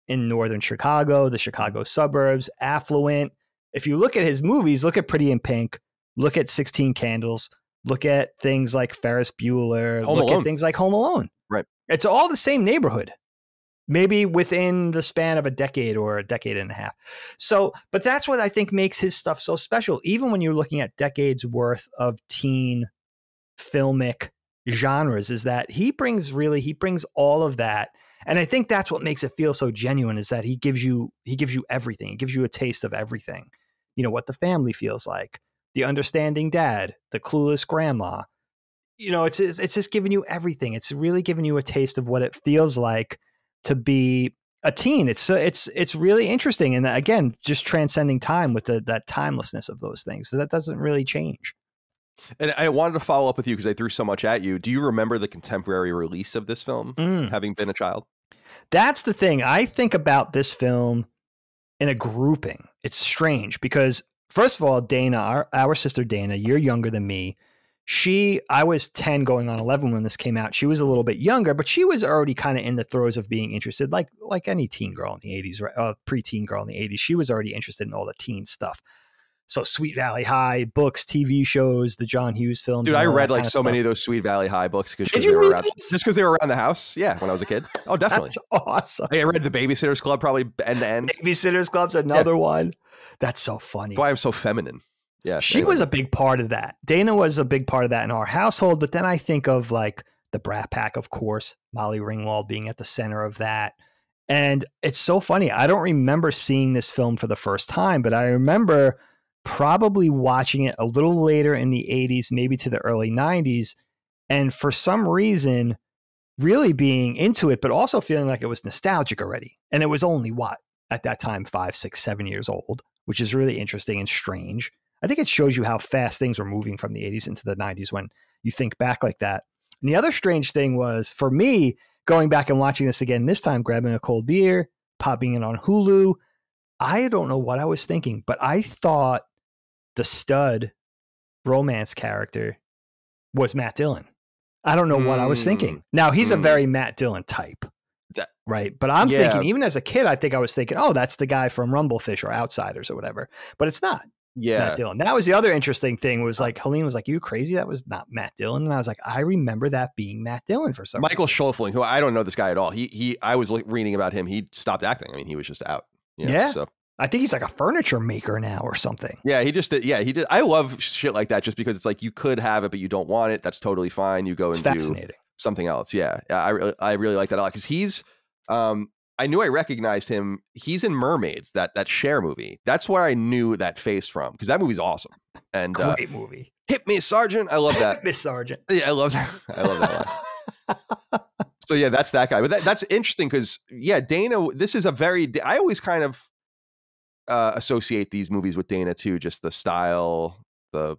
in northern Chicago, the Chicago suburbs, affluent. If you look at his movies, look at Pretty in Pink, look at 16 Candles, Look at things like Ferris Bueller. Home Look Alone. at things like Home Alone. Right. It's all the same neighborhood, maybe within the span of a decade or a decade and a half. So, but that's what I think makes his stuff so special. Even when you're looking at decades worth of teen filmic genres, is that he brings all of that. And I think that's what makes it feel so genuine, is that he gives you everything. He gives you a taste of everything. You know, what the family feels like, the understanding dad, the clueless grandma. You know, it's just giving you everything. It's really giving you a taste of what it feels like to be a teen. It's really interesting. And again, just transcending time with that timelessness of those things. So that doesn't really change. And I wanted to follow up with you because I threw so much at you. Do you remember the contemporary release of this film, having been a child? That's the thing. I think about this film in a grouping. It's strange because, first of all, Dana, our sister Dana, you're younger than me. I was 10 going on 11 when this came out. She was a little bit younger, but she was already kind of in the throes of being interested, like any teen girl in the 80s, right? Preteen girl in the 80s. She was already interested in all the teen stuff. So Sweet Valley High, books, TV shows, the John Hughes films. Dude, I read like so many of those Sweet Valley High books just because they were around the house. Yeah, when I was a kid. Oh, definitely. That's awesome. I read the Babysitter's Club probably end to end. Babysitter's Club's another one. That's so funny. Why I'm so feminine. Yeah, she was a big part of that. Dana was a big part of that in our household. But then I think of like the Brat Pack, of course, Molly Ringwald being at the center of that. And it's so funny. I don't remember seeing this film for the first time, but I remember probably watching it a little later in the 80s, maybe to the early 90s. And for some reason, really being into it, but also feeling like it was nostalgic already. And it was only at that time, 5, 6, 7 years old, which is really interesting and strange. I think it shows you how fast things were moving from the 80s into the 90s when you think back like that. And the other strange thing was, for me, going back and watching this again, this time grabbing a cold beer, popping it on Hulu, I don't know what I was thinking, but I thought the stud romance character was Matt Dillon. I don't know what I was thinking. Now, he's a very Matt Dillon type, right? But I'm thinking, even as a kid, I think I was thinking, oh, that's the guy from Rumblefish or Outsiders or whatever. But it's not. Yeah. Matt Dillon. That was the other interesting thing, was like, Helene was like, you crazy? That was not Matt Dillon. And I was like, I remember that being Matt Dillon for some reason. MichaelSchlafling, who I don't know this guy at all. I was reading about him. He stopped acting. I mean, he was just out. So. I think he's like a furniture maker now or something. Yeah, he did. I love shit like that just because it's like you could have it, but you don't want it. That's totally fine. You go and do something else. Yeah, I really like that a lot because he's. I knew I recognized him. He's in Mermaids, that Cher movie. That's where I knew that face from, because that movie's awesome. And great movie. Hit Me, Sergeant. I love that. Miss Sergeant. Yeah, I love that. I love that one. So yeah, that's that guy. But that's interesting because Dana. This is I always kind of associate these movies with Dana too. Just the style, the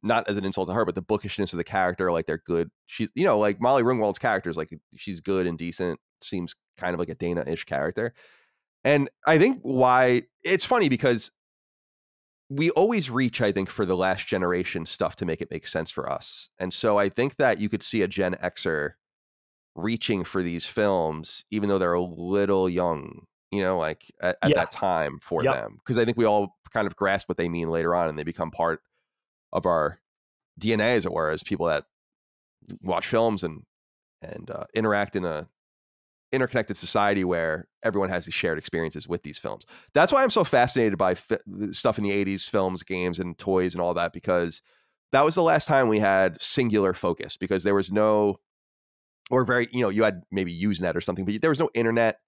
not as an insult to her, but the bookishness of the character. Like, they're good. She's, like Molly Ringwald's character is like, she's good and decent. Seems kind of like a Dana-ish character. And I think why it's funny because we always reach, I think, for the last generation stuff to make it make sense for us. And so I think that you could see a Gen Xer reaching for these films, even though they're a little young, like at that time for them. Because I think we all kind of grasp what they mean later on, and they become part of our DNA, as it were, as people that watch films and interact in a interconnected society where everyone has these shared experiences with these films. That's why I'm so fascinated by stuff in the 80s, films, games, and toys and all that, because that was the last time we had singular focus, because there was no, or very, you had maybe Usenet or something, but there was no internet.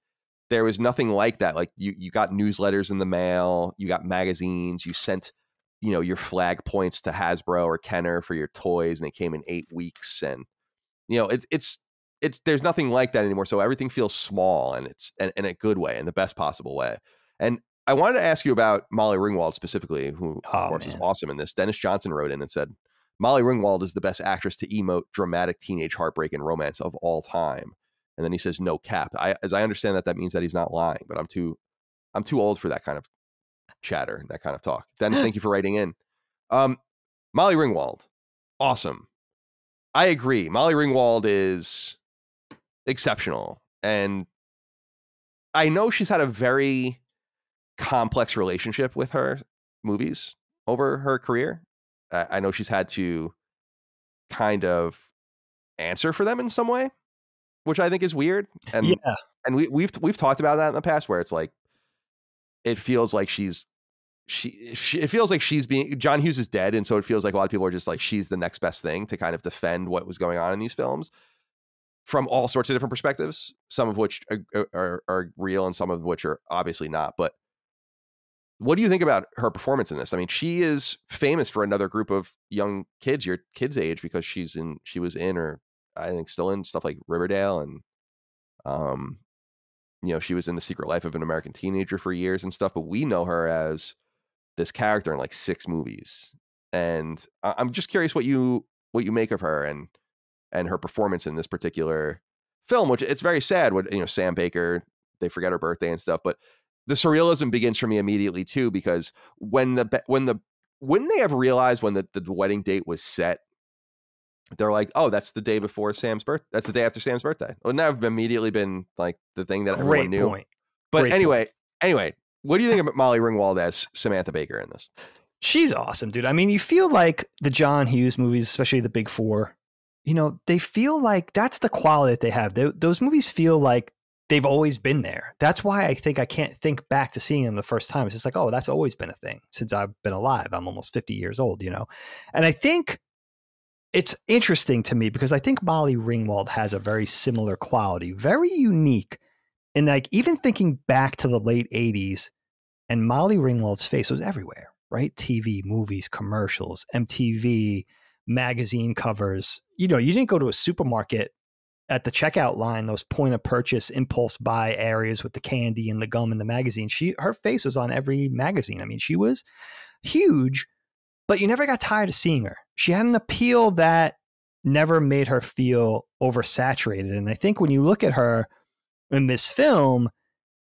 There was nothing like that. Like you got newsletters in the mail, you got magazines, you sent, your flag points to Hasbro or Kenner for your toys, and they came in 8 weeks. And, it's there's nothing like that anymore. So everything feels small, and it's in a good way, in the best possible way. And I wanted to ask you about Molly Ringwald specifically, who of course is awesome in this. Dennis Johnson wrote in and said, Molly Ringwald is the best actress to emote dramatic teenage heartbreak and romance of all time. And then he says, no cap. As I understand that means that he's not lying, but I'm too old for that kind of chatter, that kind of talk. Dennis, thank you for writing in. Molly Ringwald, awesome. I agree. Molly Ringwald is exceptional. And I know she's had a very complex relationship with her movies over her career. I know she's had to kind of answer for them in some way, which I think is weird. And Yeah. and we've talked about that in the past, where it's like it feels like it feels like she's being, John Hughes is dead, and so it feels like a lot of people are just like, she's the next best thing to kind of defend what was going on in these films from all sorts of different perspectives, some of which are real and some of which are obviously not. But what do you think about her performance in this? I mean, she is famous for another group of young kids, your kids' age, because she was in, or I think still in, stuff like Riverdale, and she was in The Secret Life of an American Teenager for years and stuff. But we know her as this character in like 6 movies, and I'm just curious what you make of her and her performance in this particular film, which it's very sad when, Sam Baker, they forget her birthday and stuff. But the surrealism begins for me immediately too, because wouldn't they have realized when the wedding date was set, they're like, oh, that's the day before Sam's birth. That's the day after Sam's birthday. Wouldn't that have immediately been like the thing that everyone knew? Point. But Great anyway, what do you think of Molly Ringwald as Samantha Baker in this? She's awesome, dude. I mean, you feel like the John Hughes movies, especially the big 4, they feel like that's the quality that they have. Those movies feel like they've always been there. That's why I think I can't think back to seeing them the first time. It's just like, oh, that's always been a thing since I've been alive. I'm almost 50 years old, And I think it's interesting to me because I think Molly Ringwald has a very similar quality, very unique. And like, even thinking back to the late 80s, and Molly Ringwald's face was everywhere, right? TV, movies, commercials, MTV, magazine covers. You didn't go to a supermarket at the checkout line, those point of purchase impulse buy areas with the candy and the gum and the magazine. Her face was on every magazine. I mean, she was huge, but you never got tired of seeing her. She had an appeal that never made her feel oversaturated. And I think when you look at her in this film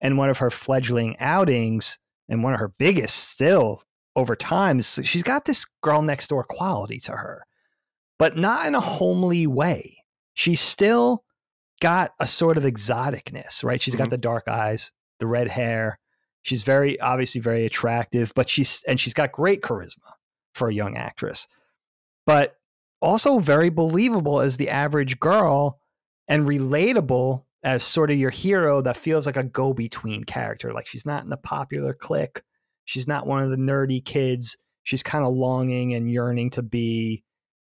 and one of her fledgling outings and one of her biggest still over time, she's got this girl next door quality to her, but not in a homely way. She's still got a sort of exoticness, right? She's got the dark eyes, the red hair. She's obviously very attractive, but she's got great charisma for a young actress, but also very believable as the average girl and relatable as sort of your hero that feels like a go-between character. Like, she's not in the popular clique. She's not one of the nerdy kids. She's kind of longing and yearning to be,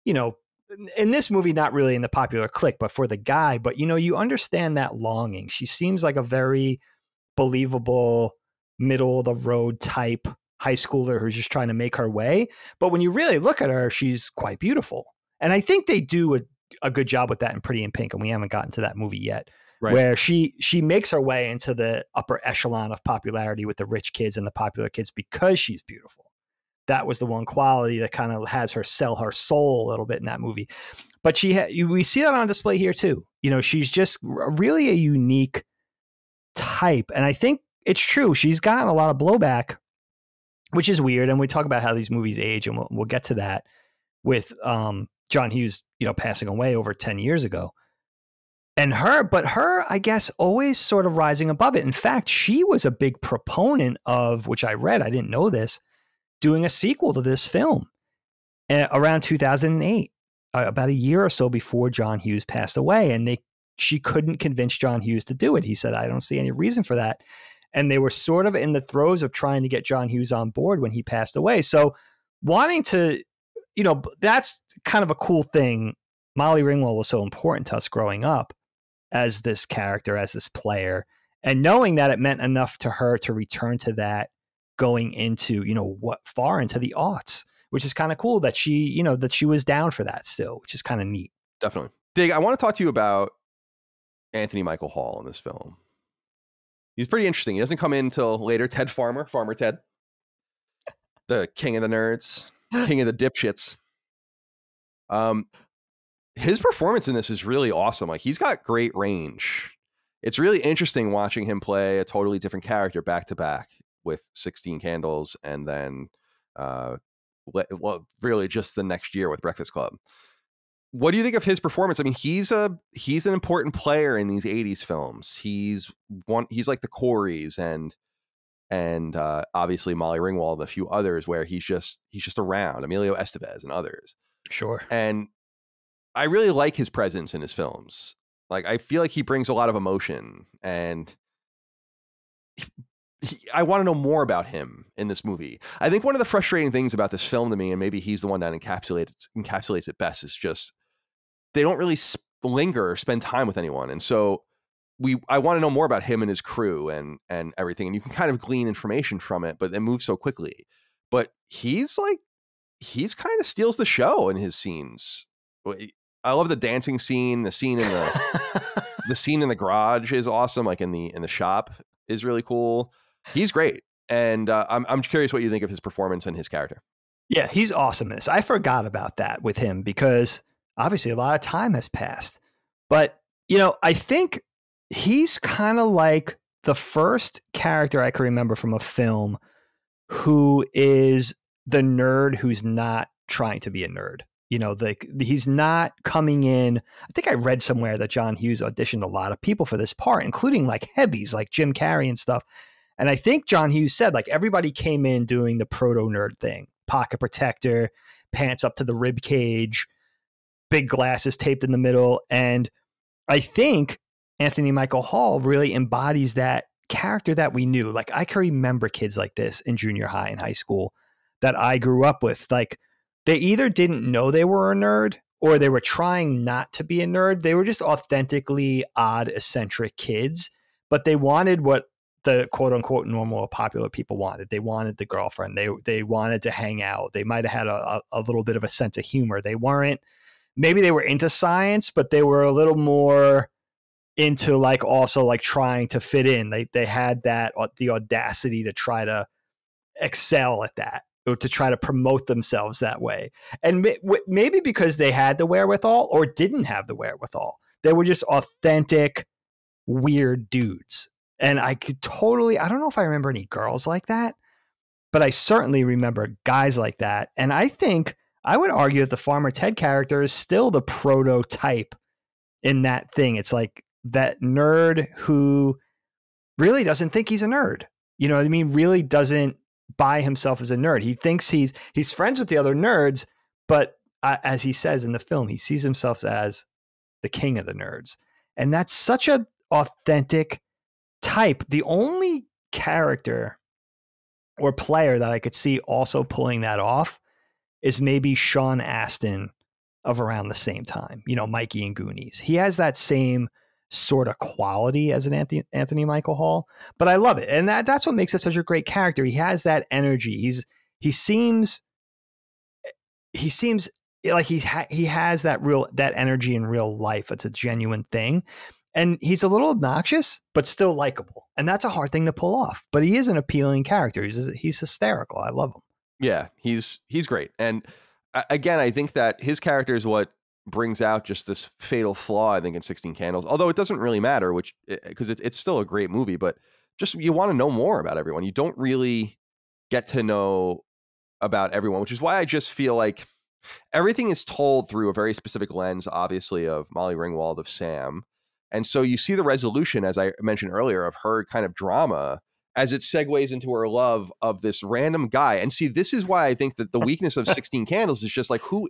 in this movie, not really in the popular clique, but for the guy. But, you understand that longing. She seems like a very believable, middle of the road type high schooler who's just trying to make her way. But when you really look at her, she's quite beautiful. And I think they do a good job with that in Pretty in Pink, and we haven't gotten to that movie yet. Right. Where she makes her way into the upper echelon of popularity with the rich kids and the popular kids because she's beautiful. That was the one quality that kind of has her sell her soul a little bit in that movie. But we see that on display here too. She's just really a unique type. And I think it's true. She's gotten a lot of blowback, which is weird. And we talk about how these movies age, and we'll get to that with John Hughes, passing away over 10 years ago. And her, I guess, always sort of rising above it. In fact, she was a big proponent of, which I read, I didn't know this, doing a sequel to this film around 2008, about a year or so before John Hughes passed away. And she couldn't convince John Hughes to do it. He said, I don't see any reason for that. And they were sort of in the throes of trying to get John Hughes on board when he passed away. So wanting to, that's kind of a cool thing. Molly Ringwald was so important to us growing up as this character, as this player, and knowing that it meant enough to her to return to that going into, far into the aughts, which is kind of cool that she, that she was down for that still, which is kind of neat. Definitely. Dig, I want to talk to you about Anthony Michael Hall in this film. He's pretty interesting. He doesn't come in until later. Farmer Ted, the king of the nerds, king of the dipshits. His performance in this is really awesome. Like, he's got great range. It's really interesting watching him play a totally different character back to back with 16 Candles, and then really just the next year with Breakfast Club. What do you think of his performance? I mean, he's an important player in these 80s films. He's like the Coreys, and and obviously Molly Ringwald and a few others, where he's just around, Emilio Estevez and others. Sure. And I really like his presence in his films. Like, I feel like he brings a lot of emotion, and I want to know more about him in this movie. I think one of the frustrating things about this film to me, and maybe he's the one that encapsulates it best, is just they don't really linger or spend time with anyone. And so I want to know more about him and his crew and everything. And you can kind of glean information from it, but it moves so quickly. But he's kind of steals the show in his scenes. I love the dancing scene. The scene in the scene in the garage is awesome. Like in the shop is really cool. He's great. And I'm curious what you think of his performance and his character. Yeah, he's awesome in this. I forgot about that with him because obviously a lot of time has passed. But, I think he's kind of like the first character I can remember from a film who is the nerd who's not trying to be a nerd. He's not coming in. I think I read somewhere that John Hughes auditioned a lot of people for this part, including like heavies like Jim Carrey and stuff. And I think John Hughes said like everybody came in doing the proto nerd thing, pocket protector, pants up to the rib cage, big glasses taped in the middle. And I think Anthony Michael Hall really embodies that character that we knew. Like I can remember kids like this in junior high and high school that I grew up with. Like they either didn't know they were a nerd or they were trying not to be a nerd. They were just authentically odd, eccentric kids, but they wanted what the quote unquote normal or popular people wanted. They wanted the girlfriend. They wanted to hang out. They might've had a little bit of a sense of humor. Maybe they were into science, but they were a little more into like also like trying to fit in. They had the audacity to try to excel at that, or to try to promote themselves that way. And maybe because they had the wherewithal or didn't have the wherewithal, they were just authentic, weird dudes. And I don't know if I remember any girls like that, but I certainly remember guys like that. And I think I would argue that the Farmer Ted character is still the prototype in that thing. It's like that nerd who really doesn't think he's a nerd. You know what I mean? Really doesn't buy himself as a nerd. He thinks he's friends with the other nerds, but as he says in the film, he sees himself as the king of the nerds. And that's such an authentic type. The only character or player that I could see also pulling that off is maybe Sean Astin of around the same time, Mikey and Goonies. He has that same sort of quality as an Anthony Michael Hall, but I love it. And that's what makes it such a great character. He has that energy. He seems like he has that energy in real life. It's a genuine thing. And he's a little obnoxious, but still likable. And that's a hard thing to pull off. But he is an appealing character. He's hysterical. I love him. Yeah, he's great. And again, I think that his character is what brings out just this fatal flaw, I think, in 16 Candles. Although it doesn't really matter, because it's still a great movie. But just you want to know more about everyone. You don't really get to know about everyone, which is why I just feel like everything is told through a very specific lens, obviously, of Molly Ringwald, of Sam. And so you see the resolution, as I mentioned earlier, of her kind of drama as it segues into her love of this random guy. And see, this is why I think that the weakness of 16 Candles is just like, what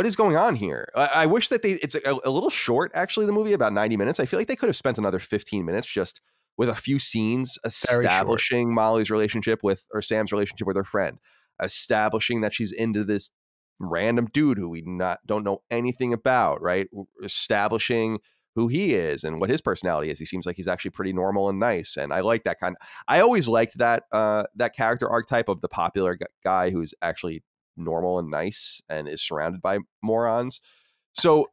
is going on here? I wish that it's a little short, actually, the movie, about 90 minutes. I feel like they could have spent another 15 minutes just with a few scenes establishing Molly's relationship or Sam's relationship with her friend, establishing that she's into this random dude who we don't know anything about, right? Establishing who he is and what his personality is. He seems like he's actually pretty normal and nice. And I like that I always liked that character archetype of the popular guy who's actually normal and nice and is surrounded by morons. So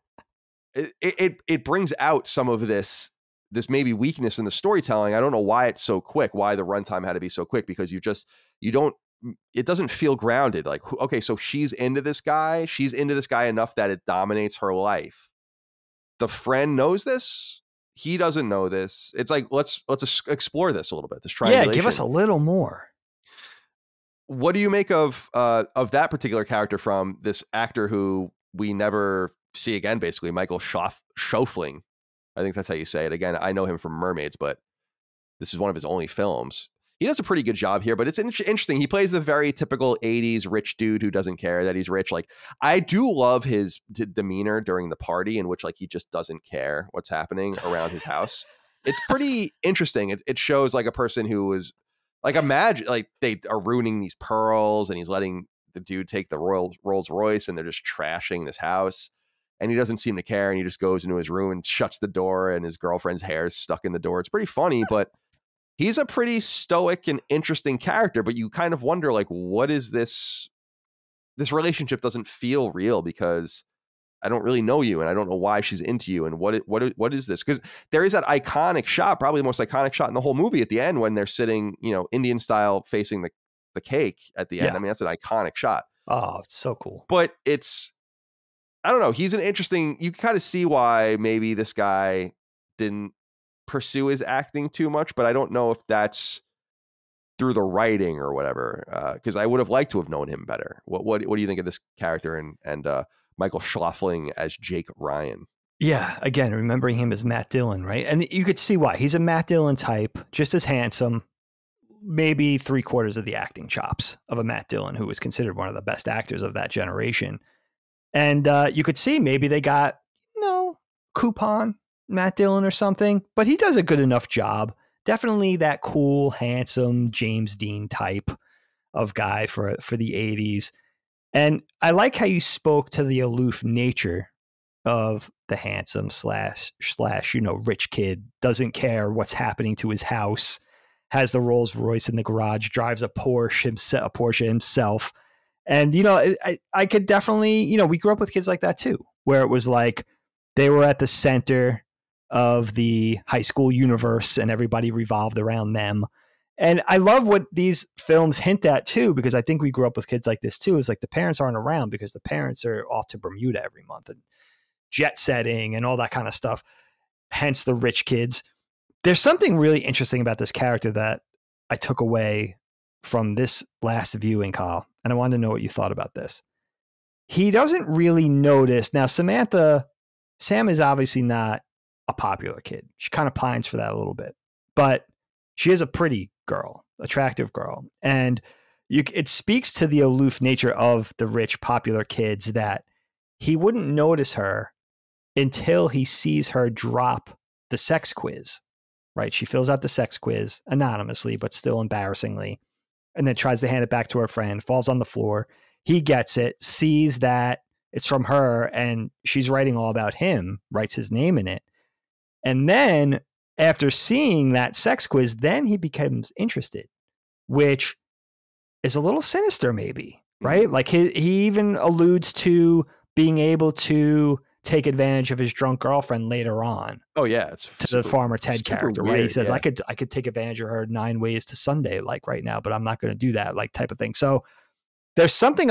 it brings out some of this maybe weakness in the storytelling. I don't know why it's so quick, why the runtime had to be so quick, because it doesn't feel grounded. Like, okay, so she's into this guy enough that it dominates her life. The friend knows this. He doesn't know this. It's like, let's explore this a little bit. This triangulation. Yeah, give us a little more. What do you make of that particular character from this actor who we never see again, basically, MichaelSchlafling? I think that's how you say it. Again, I know him from Mermaids, but this is one of his only films. He does a pretty good job here, but it's interesting. He plays the very typical 80s rich dude who doesn't care that he's rich. Like, I do love his demeanor during the party in which like he just doesn't care what's happening around his house. It's pretty interesting. It shows like a person who is like, imagine like they are ruining these pearls and he's letting the dude take the Rolls Royce and they're just trashing this house. And he doesn't seem to care. And he just goes into his room and shuts the door and his girlfriend's hair is stuck in the door. It's pretty funny, but he's a pretty stoic and interesting character, but you kind of wonder, like, what is this? This relationship doesn't feel real because I don't really know you and I don't know why she's into you. And what is this? Because there is that iconic shot, probably the most iconic shot in the whole movie at the end when they're sitting, you know, Indian style facing the cake at the end. I mean, that's an iconic shot. Oh, it's so cool. But I don't know. He's an interesting, you can kind of see why maybe this guy didn't pursue his acting too much, but I don't know if that's through the writing or whatever, because I would have liked to have known him better. What do you think of this character and MichaelSchlafling as Jake Ryan? Yeah, again, remembering him as Matt Dillon, right? And you could see why. He's a Matt Dillon type, just as handsome, maybe 3/4 of the acting chops of a Matt Dillon, who was considered one of the best actors of that generation. And you could see maybe they got, coupon Matt Dillon or something, but he does a good enough job. Definitely that cool, handsome James Dean type of guy for the 80s. And I like how you spoke to the aloof nature of the handsome slash rich kid, doesn't care what's happening to his house, has the Rolls Royce in the garage, drives a Porsche himself. And, I could definitely, we grew up with kids like that too, where it was like they were at the center of the high school universe and everybody revolved around them. And I love what these films hint at too, because I think we grew up with kids like this too. It's like the parents aren't around because the parents are off to Bermuda every month and jet setting and all that kind of stuff. Hence the rich kids. There's something really interesting about this character that I took away from this last viewing, Kyle, and I wanted to know what you thought about this. He doesn't really notice. Now, Sam is obviously not a popular kid. She kind of pines for that a little bit, but she is a pretty girl, attractive girl. And it speaks to the aloof nature of the rich, popular kids that he wouldn't notice her until he sees her drop the sex quiz, right? She fills out the sex quiz anonymously, but still embarrassingly, and then tries to hand it back to her friend, falls on the floor. He gets it, sees that it's from her, and she's writing all about him, writes his name in it. And then after seeing that sex quiz, then he becomes interested, which is a little sinister maybe, right? Like he even alludes to being able to take advantage of his drunk girlfriend later on. Oh yeah. It's to the Farmer Ted character, weird, right? He says, yeah. I could take advantage of her 9 ways to Sunday, like right now, but I'm not going to do that, like type of thing. So there's something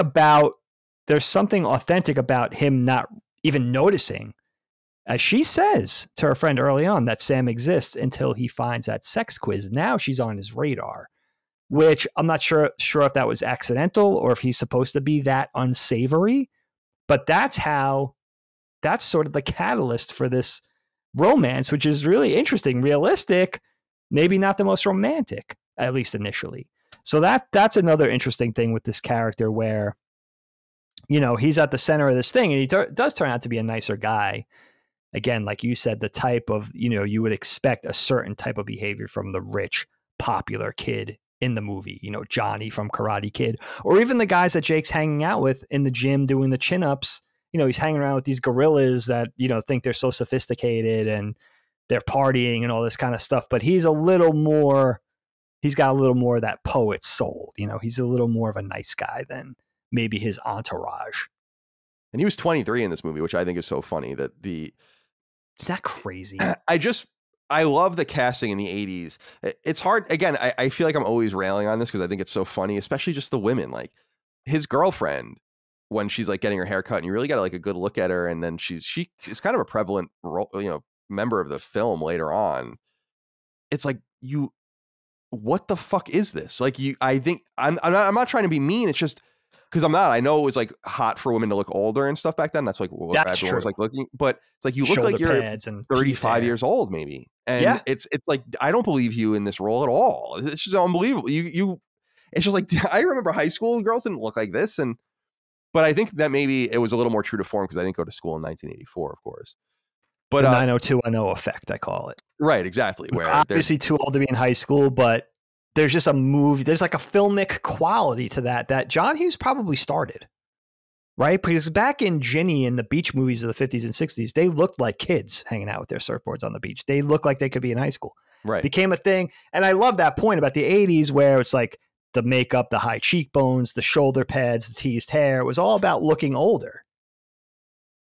authentic about him not even noticing, as she says to her friend early on, that Sam exists until he finds that sex quiz. Now she's on his radar, which I'm not sure if that was accidental or if he's supposed to be that unsavory, but that's sort of the catalyst for this romance, which is really interesting, realistic, maybe not the most romantic, at least initially. So that's another interesting thing with this character where, he's at the center of this thing and he does turn out to be a nicer guy. Again, like you said, the type of, you would expect a certain type of behavior from the rich, popular kid in the movie, Johnny from Karate Kid, or even the guys that Jake's hanging out with in the gym doing the chin-ups. He's hanging around with these gorillas that, think they're so sophisticated and they're partying and all this kind of stuff. But he's got a little more of that poet's soul. He's a little more of a nice guy than maybe his entourage. And he was 23 in this movie, which I think is so funny that is that crazy? I love the casting in the 80s. It's hard. Again, I feel like I'm always railing on this because I think it's so funny, especially just the women. Like his girlfriend, when she's like getting her hair cut and you really got like a good look at her. And then she is kind of a prevalent role, member of the film later on. It's like, what the fuck is this? Like I think I'm not trying to be mean. It's just, because I'm not. I know it was like hot for women to look older and stuff back then. That's like what everyone was like looking. But it's like you look like you're pads and 35 years old, maybe. And it's like I don't believe you in this role at all. It's just unbelievable. It's just like I remember high school girls didn't look like this, but I think that maybe it was a little more true to form because I didn't go to school in 1984, of course. But the 90210 effect, I call it. Right, exactly. Where obviously too old to be in high school, but there's just a movie. There's like a filmic quality to that John Hughes probably started, right? Because back in Ginny and the beach movies of the 50s and 60s, they looked like kids hanging out with their surfboards on the beach. They looked like they could be in high school. Right. It became a thing. And I love that point about the 80s where it's like the makeup, the high cheekbones, the shoulder pads, the teased hair. It was all about looking older.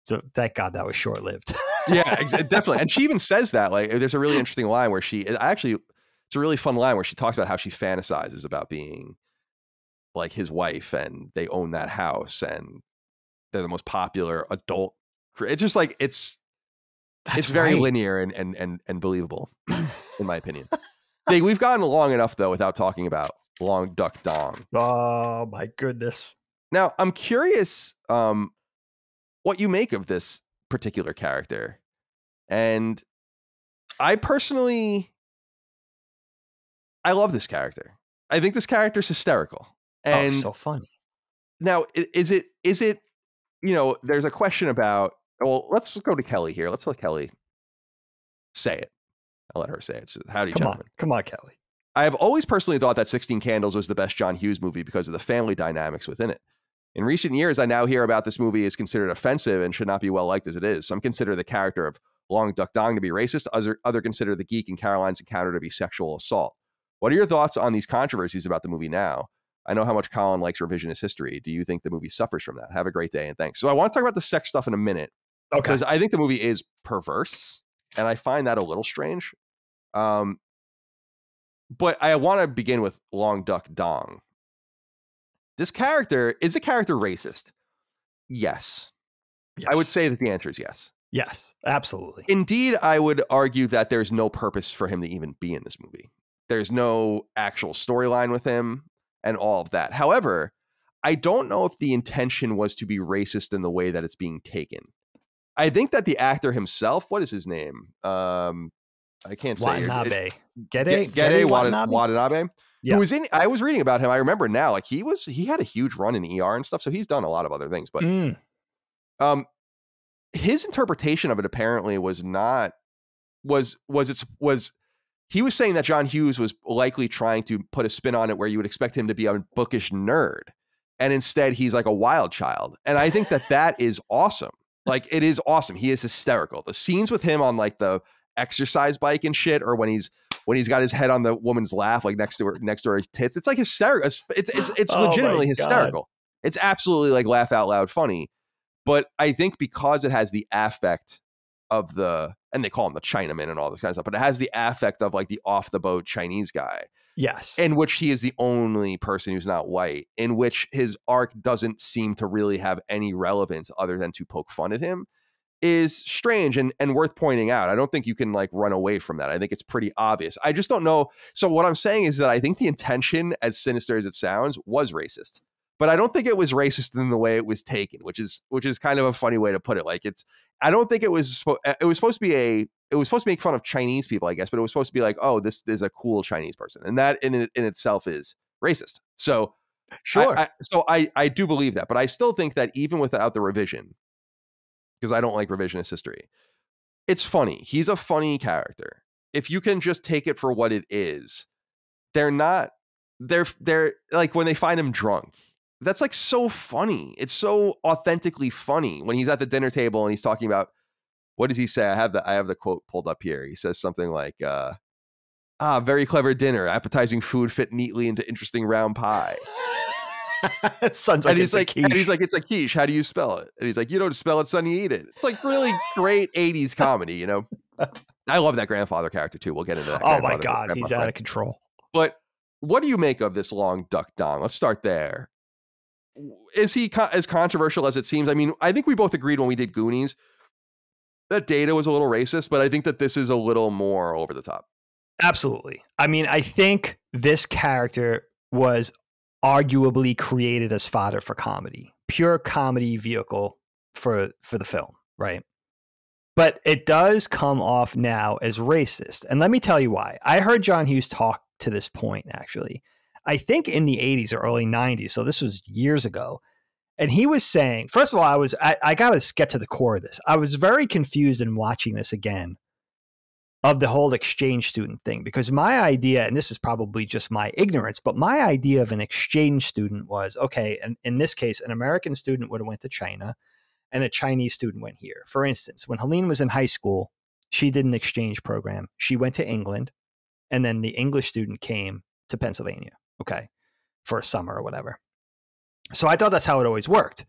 So thank God that was short-lived. Yeah, definitely. And she even says that, like, there's a really interesting line where it's a really fun line where she talks about how she fantasizes about being like his wife and they own that house and they're the most popular adult. It's just like, it's very linear and believable in my opinion. We've gotten long enough though, without talking about Long Duck Dong. Oh my goodness. Now I'm curious, what you make of this particular character. And I personally, I love this character. I think this character is hysterical. And so funny. Now, is it, there's a question about, well, let's go to Kelly here. Let's let Kelly say it. I'll let her say it. So, howdy, gentlemen. Come on, Kelly. I have always personally thought that 16 Candles was the best John Hughes movie because of the family dynamics within it. In recent years, I now hear about this movie is considered offensive and should not be well liked as it is. Some consider the character of Long Duck Dong to be racist. Other consider the geek in Caroline's encounter to be sexual assault. What are your thoughts on these controversies about the movie now? I know how much Colin likes revisionist history. Do you think the movie suffers from that? Have a great day and thanks. So I want to talk about the sex stuff in a minute. Okay. Because I think the movie is perverse and I find that a little strange. But I want to begin with Long Duck Dong. Is the character racist? Yes. I would say that the answer is yes. Yes, absolutely. Indeed, I would argue that there's no purpose for him to even be in this movie. There's no actual storyline with him and all of that. However, I don't know if the intention was to be racist in the way that it's being taken. I think that the actor himself, what is his name? I can't say Watanabe. Gede Watanabe. Yeah. Who was in? I was reading about him. I remember now. Like he had a huge run in ER and stuff. So he's done a lot of other things. But his interpretation of it apparently was he was saying that John Hughes was likely trying to put a spin on it where you would expect him to be a bookish nerd, and instead he's like a wild child. And I think that is awesome. Like it is awesome. He is hysterical. The scenes with him on like the exercise bike and shit, or when he's got his head on the woman's lap, like next to her tits. It's like hysterical. It's legitimately hysterical. It's absolutely like laugh out loud funny. But I think because it has the affect of and they call him the Chinaman and all this kind of stuff, but it has the affect of like the off the boat Chinese guy. Yes. In which he is the only person who's not white, in which his arc doesn't seem to really have any relevance other than to poke fun at him, is strange and worth pointing out. I don't think you can like run away from that. I think it's pretty obvious. I just don't know. So what I'm saying is that I think the intention, as sinister as it sounds, was racist. But I don't think it was racist in the way it was taken, which is kind of a funny way to put it. Like I don't think it was supposed to make fun of Chinese people, I guess, but it was supposed to be like, oh, this is a cool Chinese person. And that in itself is racist. So sure. I do believe that, but I still think that even without the revision, because I don't like revisionist history, it's funny. He's a funny character. If you can just take it for what it is, they're like when they find him drunk. That's like so funny. It's so authentically funny when he's at the dinner table and he's talking about, what does he say? I have the quote pulled up here. He says something like, very clever dinner. Appetizing food fit neatly into interesting round pie. It sounds like it's a quiche. And he's like, it's a quiche. How do you spell it? And he's like, you don't spell it, son, you eat it. It's like really great 80s comedy, you know? I love that grandfather character too. We'll get into that. Oh my God. He's out of control. But what do you make of this Long Duck Dong? Let's start there. Is he as controversial as it seems? I mean, I think we both agreed when we did Goonies that Data was a little racist, but I think that this is a little more over the top. Absolutely. I mean, I think this character was arguably created as fodder for comedy, pure comedy vehicle for the film, right? But it does come off now as racist. And let me tell you why. I heard John Hughes talk to this point, actually. I think in the 80s or early 90s. So this was years ago. And he was saying, first of all, I got to get to the core of this. I was very confused in watching this again of the whole exchange student thing, because my idea, and this is probably just my ignorance, but my idea of an exchange student was, okay, and in this case, an American student would have went to China and a Chinese student went here. For instance, when Helene was in high school, she did an exchange program. She went to England, and then the English student came to Pennsylvania, okay, for a summer or whatever. So I thought that's how it always worked.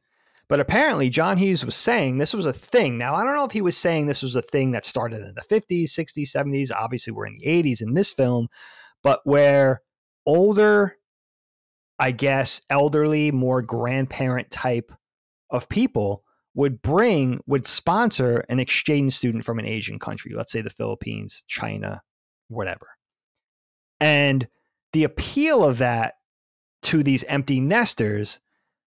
But apparently John Hughes was saying this was a thing. Now, I don't know if he was saying this was a thing that started in the 50s, 60s, 70s. Obviously, we're in the 80s in this film, but where older, I guess, elderly, more grandparent type of people would sponsor an exchange student from an Asian country, let's say the Philippines, China, whatever. And the appeal of that to these empty nesters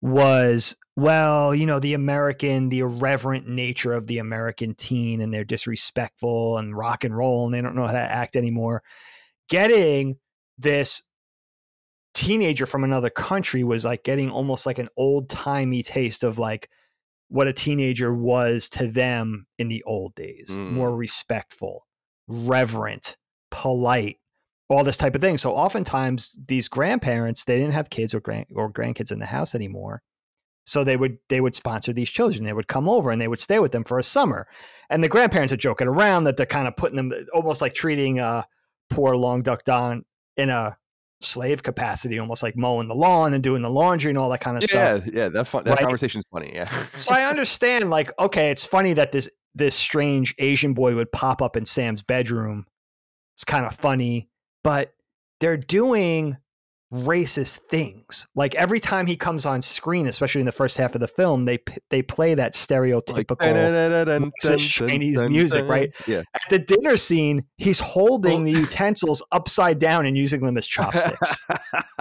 was, well, you know, the irreverent nature of the American teen, and they're disrespectful and rock and roll and they don't know how to act anymore. Getting this teenager from another country was like getting almost like an old timey taste of like what a teenager was to them in the old days, more respectful, reverent, polite, all this type of thing. So oftentimes these grandparents, they didn't have kids or grandkids in the house anymore. So they would sponsor these children. They would come over and they would stay with them for a summer. And the grandparents are joking around that they're kind of putting them, almost like treating poor Long Duck Don in a slave capacity, almost like mowing the lawn and doing the laundry and all that kind of stuff. Yeah, that's fun. That conversation's funny. Yeah. So I understand, like, okay, it's funny that this strange Asian boy would pop up in Sam's bedroom. It's kind of funny, but they're doing racist things. Like every time he comes on screen, especially in the first half of the film, they play that stereotypical Chinese music, right? Yeah. At the dinner scene, he's holding the utensils upside down and using them as chopsticks.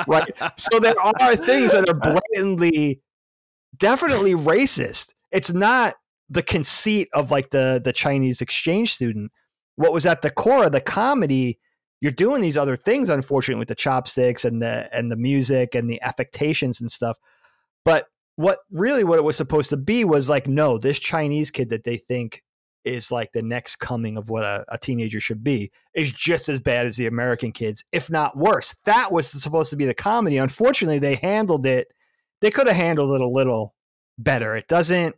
Right? So there are things that are blatantly, definitely racist. It's not the conceit of like the Chinese exchange student. What was at the core of the comedy, you're doing these other things, unfortunately, with the chopsticks and the music and the affectations and stuff. But what it was supposed to be was like, no, this Chinese kid that they think is like the next coming of what a teenager should be is just as bad as the American kids, if not worse. That was supposed to be the comedy. Unfortunately, they could have handled it a little better. It doesn't,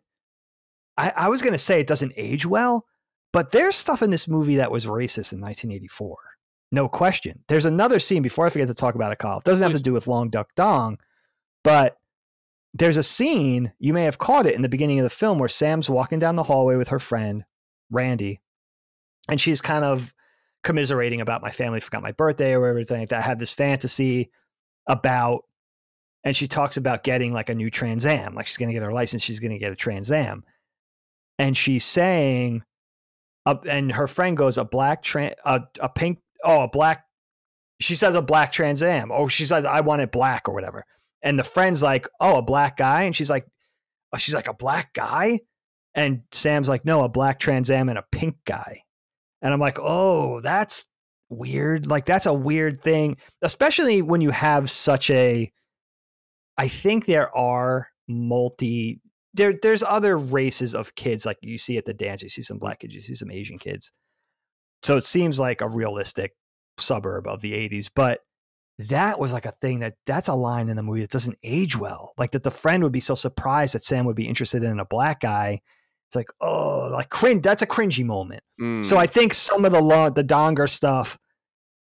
I was going to say it doesn't age well, but there's stuff in this movie that was racist in 1984. No question. There's another scene, before I forget to talk about it, Kyle. It doesn't have to do with Long Duck Dong, but there's a scene, you may have caught it in the beginning of the film, where Sam's walking down the hallway with her friend, Randy, and she's kind of commiserating about my family forgot my birthday or everything like that. I had this fantasy about, and she talks about getting like a new Trans Am. Like she's going to get her license. She's going to get a Trans Am. And she's saying, and her friend goes, a black, she says a black Trans Am. Oh, she says, I want it black or whatever. And the friend's like, oh, a black guy. And she's like, a black guy. And Sam's like, no, a black Trans Am and a pink guy. And I'm like, oh, that's weird. Like, that's a weird thing, especially when you have I think there are there's other races of kids. Like you see at the dance, you see some black kids, you see some Asian kids. So it seems like a realistic suburb of the 80s, but that was like a thing that's a line in the movie that doesn't age well. Like that the friend would be so surprised that Sam would be interested in a black guy. It's like, oh, like cringe. That's a cringy moment. So I think some of the Donger stuff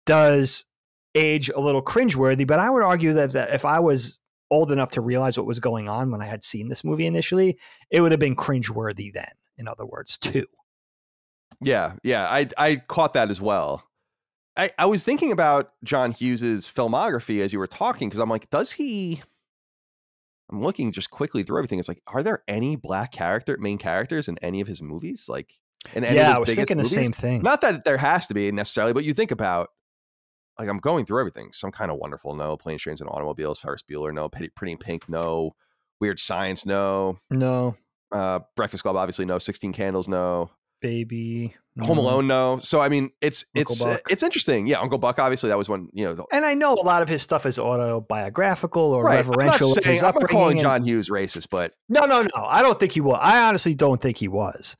does age a little cringeworthy, but I would argue that if I was old enough to realize what was going on when I had seen this movie initially, it would have been cringeworthy then, in other words, too. Yeah. I caught that as well. I was thinking about John Hughes's filmography as you were talking, because I'm like, I'm looking just quickly through everything. It's like, are there any black main characters in any of his movies? Like, in any of his I was thinking movies? The same thing. Not that there has to be necessarily, but you think about like I'm going through everything. Some Kind of Wonderful, no. Planes, Trains, and Automobiles, Ferris Bueller, no. Pretty in Pink, no. Weird Science, no. No. Breakfast Club, obviously, no. 16 Candles, no. Baby. Home Alone, no. So I mean, it's Buck. it's interesting. Yeah, Uncle Buck, obviously, that was one. And I know a lot of his stuff is autobiographical or right. reverential. I'm not calling John Hughes racist, but no. I don't think he was. I honestly don't think he was.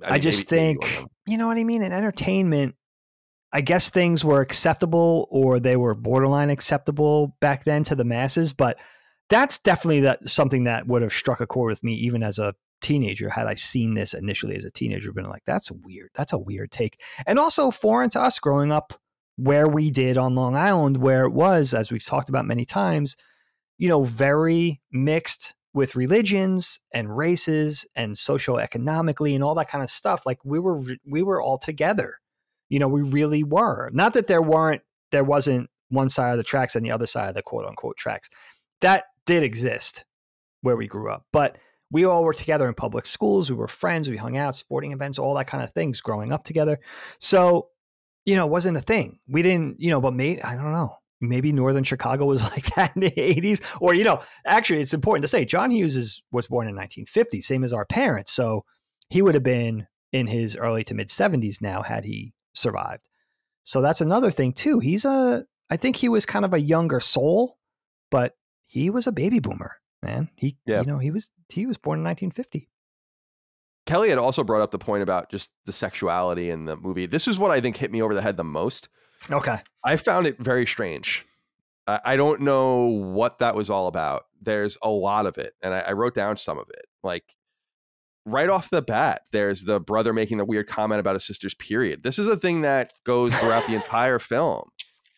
I just think, you know what I mean? In entertainment, I guess things were acceptable, or they were borderline acceptable back then to the masses. But that's definitely something that would have struck a chord with me, even as a teenager. Had I seen this initially as a teenager, been like, that's weird. That's a weird take. And also foreign to us growing up where we did on Long Island, where it was, as we've talked about many times, very mixed with religions and races and socioeconomically and all that kind of stuff. Like we were all together. We really were. Not that there wasn't one side of the tracks and the other side of the quote unquote tracks. That did exist where we grew up, but we all were together in public schools. We were friends. We hung out, sporting events, all that kind of things growing up together. So, it wasn't a thing. We didn't, but maybe, I don't know, maybe Northern Chicago was like that in the 80s. Or, actually, it's important to say John Hughes was born in 1950, same as our parents. So he would have been in his early to mid 70s now had he survived. So that's another thing, too. I think he was kind of a younger soul, but he was a baby boomer. Man, he was born in 1950. Kelly had also brought up the point about just the sexuality in the movie. This is what I think hit me over the head the most. Okay. I found it very strange. I don't know what that was all about. There's a lot of it, and I wrote down some of it. Like right off the bat, there's the brother making the weird comment about his sister's period. This is a thing that goes throughout the entire film.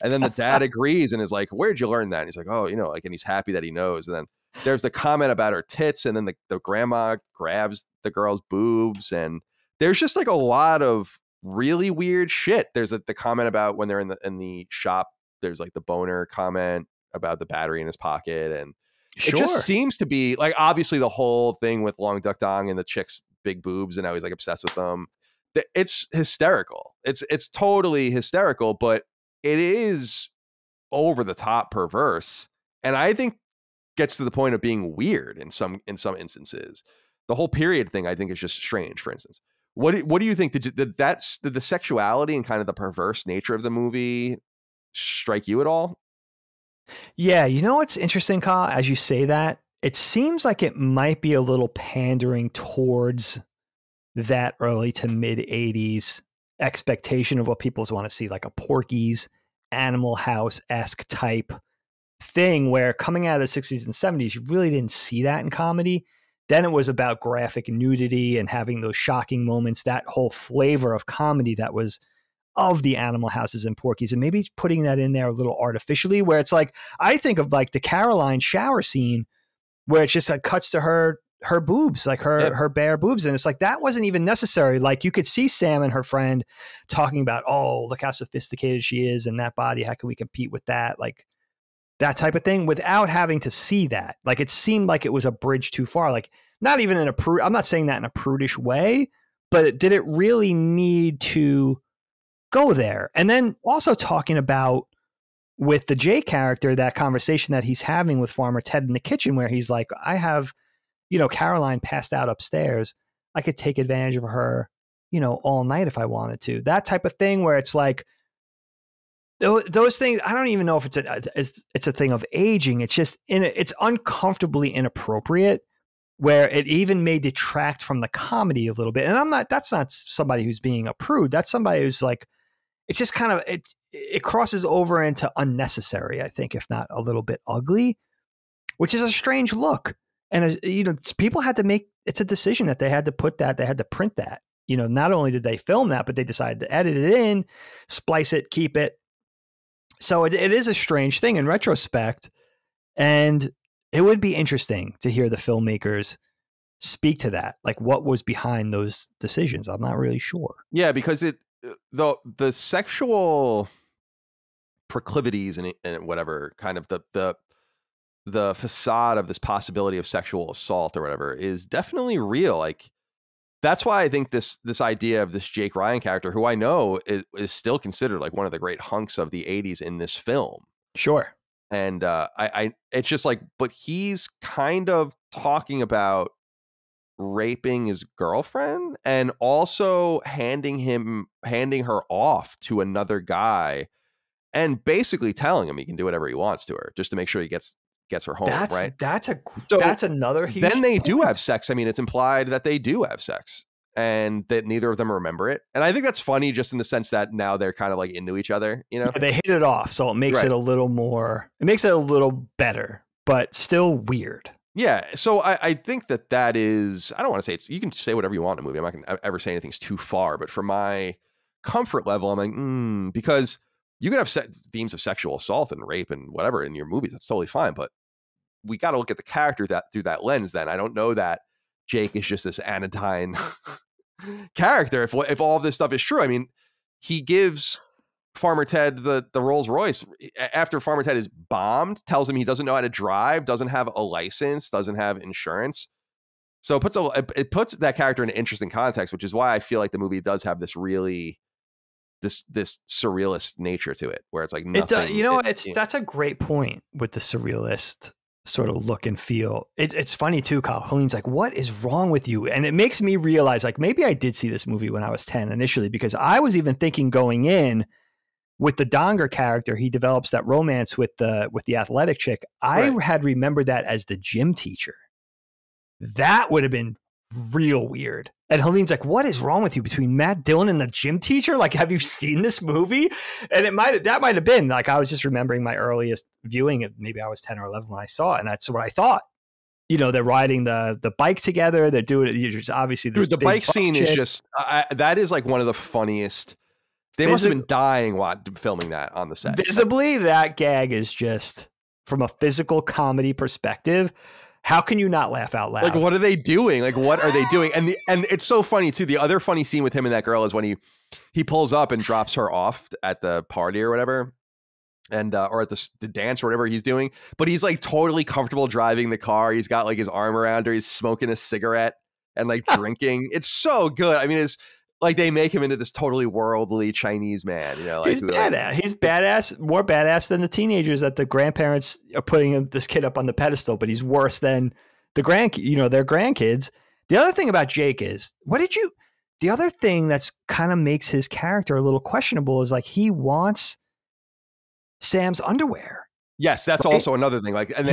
And then the dad agrees and is like, where'd you learn that? And he's like, oh, and he's happy that he knows. And then there's the comment about her tits, and then the grandma grabs the girl's boobs, and there's just like a lot of really weird shit. There's the comment about when they're in the shop. There's like the boner comment about the battery in his pocket, and it just seems to be like obviously the whole thing with Long Duck Dong and the chick's big boobs, and how he's like obsessed with them. It's hysterical. It's totally hysterical, but it is over the top perverse, and I think gets to the point of being weird in some instances. The whole period thing, I think, is just strange. For instance, what do you think? Did the sexuality and kind of the perverse nature of the movie strike you at all? Yeah, it's interesting, Kyle, as you say that, it seems like it might be a little pandering towards that early to mid 80s expectation of what people want to see, like a Porky's, Animal House-esque type thing, where coming out of the 60s and 70s, you really didn't see that in comedy. Then it was about graphic nudity and having those shocking moments, that whole flavor of comedy that was of the Animal Houses and Porky's, and maybe putting that in there a little artificially, where it's like, I think of like the Caroline shower scene where it just like cuts to her boobs, like her bare boobs. And it's like, that wasn't even necessary. Like you could see Sam and her friend talking about, oh, look how sophisticated she is and that body. How can we compete with that? Like that type of thing without having to see that. Like it seemed like it was a bridge too far. Like not even in I'm not saying that in a prudish way, but did it really need to go there? And then also talking about with the Jay character, that conversation that he's having with Farmer Ted in the kitchen, where he's like, I have, Caroline passed out upstairs. I could take advantage of her, all night if I wanted to. That type of thing where it's like, those things, I don't even know if it's a thing of aging. It's just it's uncomfortably inappropriate, where it even may detract from the comedy a little bit. And that's not somebody who's being a prude. That's somebody who's like, it's just kind of, it crosses over into unnecessary, I think, if not a little bit ugly, which is a strange look. And, people had to make, it's a decision that they had to put that, they had to print that. Not only did they film that, but they decided to edit it in, splice it, keep it. So it is a strange thing in retrospect. And it would be interesting to hear the filmmakers speak to that. Like what was behind those decisions? I'm not really sure. Yeah, because the sexual proclivities and whatever kind of the facade of this possibility of sexual assault or whatever is definitely real. Like that's why I think this idea of this Jake Ryan character, who I know is still considered like one of the great hunks of the 80s in this film. Sure. And I it's just like, but he's kind of talking about raping his girlfriend and also handing her off to another guy and basically telling him he can do whatever he wants to her just to make sure he gets her home. Right. That's another huge then they point. do have sex. I mean, it's implied that they do have sex and that neither of them remember it. And I think that's funny just in the sense that now they're kind of like into each other, you know? Yeah, they hit it off. So it makes it a little more, it makes it a little better, but still weird. Yeah. So I think that is, I don't want to say you can say whatever you want in a movie. I'm not going to ever say anything's too far, but for my comfort level, I'm like, because you can have themes of sexual assault and rape and whatever in your movies. That's totally fine. But we got to look at the character through that lens. Then I don't know that Jake is just this anodyne character. If all of this stuff is true, I mean, he gives Farmer Ted the Rolls Royce after Farmer Ted is bombed, tells him he doesn't know how to drive, doesn't have a license, doesn't have insurance. So it puts that character in an interesting context, which is why I feel like the movie does have this really this surrealist nature to it, where it's like nothing. That's a great point with the surrealist sort of look and feel. It's funny too, Kyle. Helene's like, what is wrong with you? And it makes me realize like maybe I did see this movie when I was 10 initially, because I was even thinking going in with the Donger character, he develops that romance with the athletic chick. I had remembered that as the gym teacher. That would have been real weird. And Helene's like, what is wrong with you between Matt Dillon and the gym teacher? Like, have you seen this movie? And that might have been like, I was just remembering my earliest viewing. Maybe I was 10 or 11 when I saw it. And that's what I thought. You know, they're riding the bike together. They're doing it. Obviously, the bike scene is just, that is like one of the funniest. They must have been dying while filming that on the set. Visibly, that gag is just, from a physical comedy perspective, how can you not laugh out loud? Like, what are they doing? Like, what are they doing? And it's so funny too. The other funny scene with him and that girl is when he pulls up and drops her off at the party or whatever, and or at the dance or whatever he's doing. But he's like totally comfortable driving the car. He's got like his arm around her. He's smoking a cigarette and like drinking. It's so good. I mean, it's like they make him into this totally worldly Chinese man. You know, like, he's badass. He's badass, more badass than the teenagers that the grandparents are putting this kid up on the pedestal. But he's worse than their grandkids. The other thing about Jake is, the other thing that's kind of makes his character a little questionable is like he wants Sam's underwear. Yes, that's also another thing. Like, and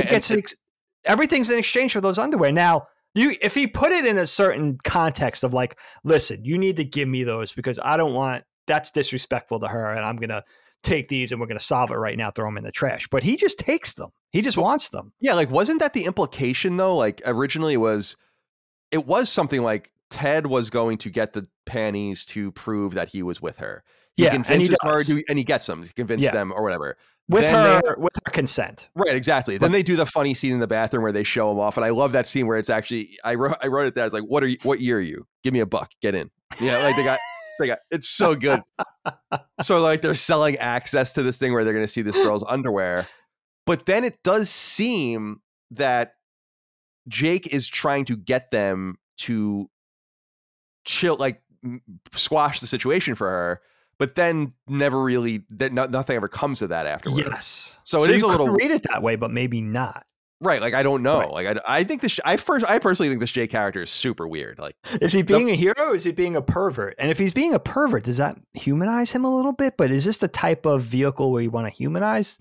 everything's in exchange for those underwear. Now, if he put it in a certain context of like, listen, you need to give me those because I don't want, that's disrespectful to her, and I'm gonna take these and we're gonna solve it right now, throw them in the trash. But he just takes them. He just wants them. Yeah, like wasn't that the implication though? Like originally it was something like Ted was going to get the panties to prove that he was with her. He convinces her to, and he gets them to convince them or whatever. With her consent. Right, exactly. Then they do the funny scene in the bathroom where they show him off. And I love that scene where it's actually, I wrote it down. It's like, what year are you? Give me $1, get in. Yeah, like they got, it's so good. So like they're selling access to this thing where they're going to see this girl's underwear. But then it does seem that Jake is trying to get them to chill, like squash the situation for her. But then nothing ever comes of that afterwards. Yes. So it is a little read it that way, but maybe not. Right. Like, I don't know. Right. Like, I think I personally think this Jay character is super weird. Like, is he being a hero or is he being a pervert? And if he's being a pervert, does that humanize him a little bit? But is this the type of vehicle where you want to dehumanize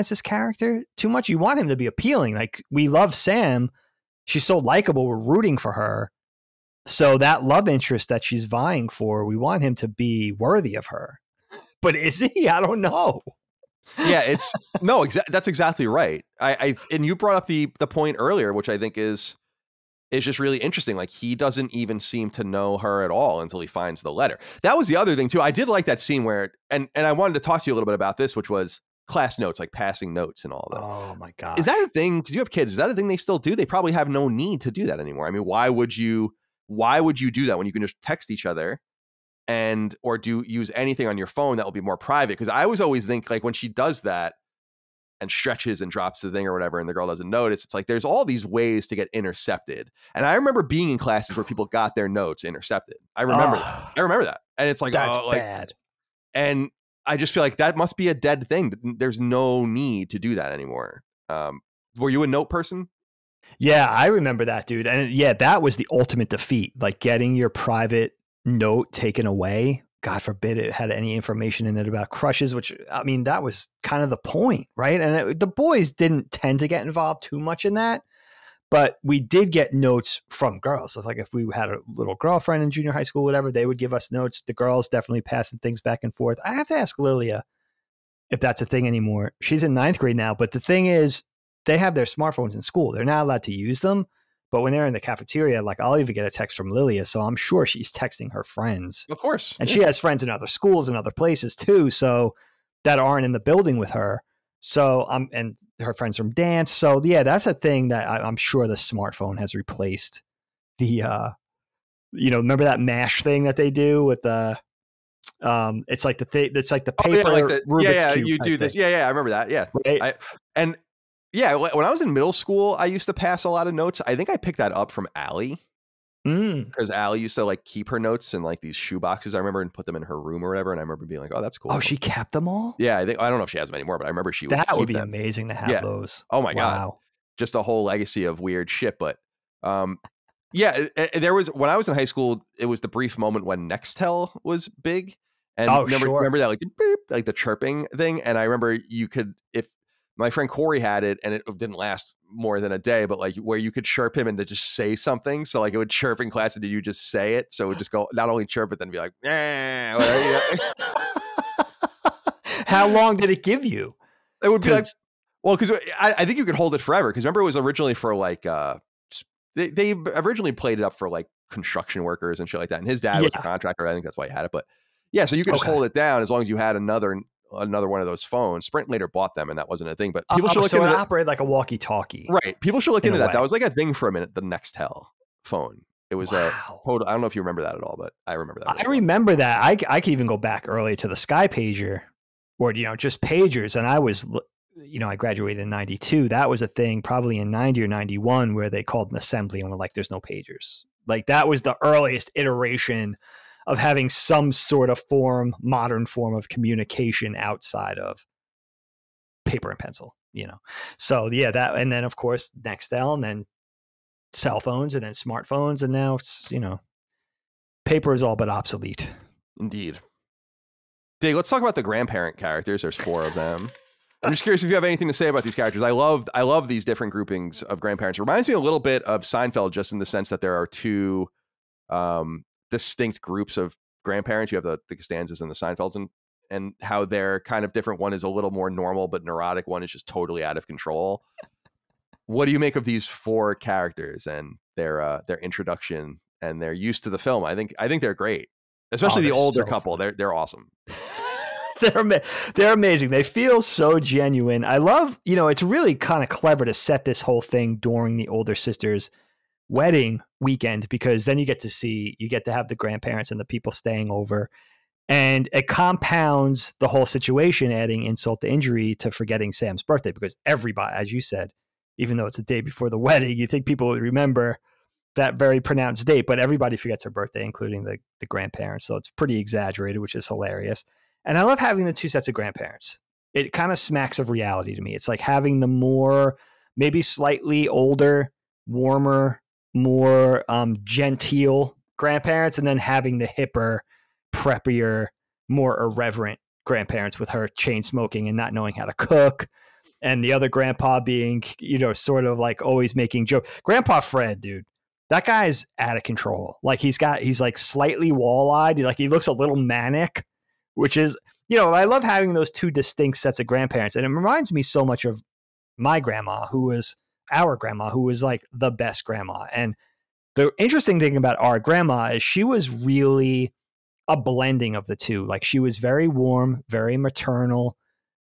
this character too much? You want him to be appealing. Like, we love Sam. She's so likable. We're rooting for her. So that love interest that she's vying for, we want him to be worthy of her. But is he? I don't know. Yeah, that's exactly right. And you brought up the point earlier, which I think is just really interesting. Like, he doesn't even seem to know her at all until he finds the letter. That was the other thing too. I did like that scene where, and I wanted to talk to you a little bit about this, which was class notes, like passing notes and all of that. Oh my God. Is that a thing? Because you have kids. Is that a thing they still do? They probably have no need to do that anymore. I mean, why would you do that when you can just text each other or use anything on your phone that will be more private? Because I always think like when she does that, stretches and drops the thing or whatever, and the girl doesn't notice. It's like there's all these ways to get intercepted. And I remember being in classes where people got their notes intercepted. I remember that. And it's like, that's bad. And I just feel like that must be a dead thing. There's no need to do that anymore. Were you a note person? Yeah, I remember that, dude. And yeah, that was the ultimate defeat. Like getting your private note taken away. God forbid it had any information in it about crushes, which, I mean, that was kind of the point, right? And the boys didn't tend to get involved too much in that, but we did get notes from girls. So like if we had a little girlfriend in junior high school, whatever, they would give us notes. The girls definitely passing things back and forth. I have to ask Lilia if that's a thing anymore. She's in 9th grade now, but the thing is, they have their smartphones in school. They're not allowed to use them. But when they're in the cafeteria, like I'll even get a text from Lilia. So I'm sure she's texting her friends. Of course. And she has friends in other schools and other places too. So that aren't in the building with her. So and her friends from dance. So yeah, that's a thing that I'm sure the smartphone has replaced. The, remember that MASH thing that they do with the, it's like the paper. Rubik's Cube you do this. Thing. Yeah. I remember that. Yeah. Right. Yeah, when I was in middle school, I used to pass a lot of notes. I think I picked that up from Allie. Because Allie used to like keep her notes in like these shoe boxes, I remember, and put them in her room or whatever. And I remember being like, oh, that's cool. Oh, she kept them all? Yeah, I don't know if she has them anymore, but I remember she would. That would be amazing to have those. Oh my God. Just a whole legacy of weird shit. But there was, when I was in high school, it was the brief moment when Nextel was big. And remember that like the chirping thing. And I remember you could, if my friend Corey had it, and it didn't last more than a day, but like where you could chirp him and to just say something. So like it would chirp in class and then you just say it. So it would just go, not only chirp, but then be like, How long did it give you? It would be like, well, because I think you could hold it forever. Because remember, it was originally for like, they originally played it up for like construction workers and shit like that. And his dad was a contractor. I think that's why he had it. But yeah, so you could just hold it down as long as you had another one of those phones. Sprint later bought them, and that wasn't a thing. But people should look into it. Operated like a walkie-talkie, right? People should look into that. That was like a thing for a minute. The Nextel phone. It was a total. I don't know if you remember that at all, but I remember that. I remember that. I could even go back early to the Sky Pager, or just pagers. And I was, I graduated in '92. That was a thing, probably in '90 or '91, where they called an assembly and were like, "There's no pagers." Like that was the earliest iteration of having some sort of modern form of communication outside of paper and pencil, So yeah, that, and then of course Nextel, and then cell phones, and then smartphones, and now it's, paper is all but obsolete. Indeed. Dave, let's talk about the grandparent characters. There's 4 of them. I'm just curious if you have anything to say about these characters. I love these different groupings of grandparents. It reminds me a little bit of Seinfeld, just in the sense that there are 2 distinct groups of grandparents. You have the Costanzas and the Seinfelds, and how they're kind of different. One is a little more normal but neurotic. One is just totally out of control. What do you make of these 4 characters and their introduction and their use to the film? I think they're great, especially the older couple. They're awesome. They're amazing. They feel so genuine. I love, it's really kind of clever to set this whole thing during the older sister's wedding weekend, because then you get to have the grandparents and the people staying over, and it compounds the whole situation, adding insult to injury to forgetting Sam's birthday, because everybody, as you said, even though it's the day before the wedding, you think people would remember that very pronounced date, but everybody forgets her birthday, including the grandparents. So it's pretty exaggerated, which is hilarious. And I love having the 2 sets of grandparents. It kind of smacks of reality to me. It's like having the more, maybe slightly older, warmer, more genteel grandparents, and then having the hipper, preppier, more irreverent grandparents with her chain smoking and not knowing how to cook, and the other grandpa being, sort of like always making jokes. Grandpa Fred, dude, that guy's out of control. Like he's like slightly wall-eyed. Like he looks a little manic, which is, I love having those 2 distinct sets of grandparents. And it reminds me so much of my grandma, who was our grandma, who was like the best grandma. And the interesting thing about our grandma is she was really a blending of the 2. Like she was very warm, very maternal,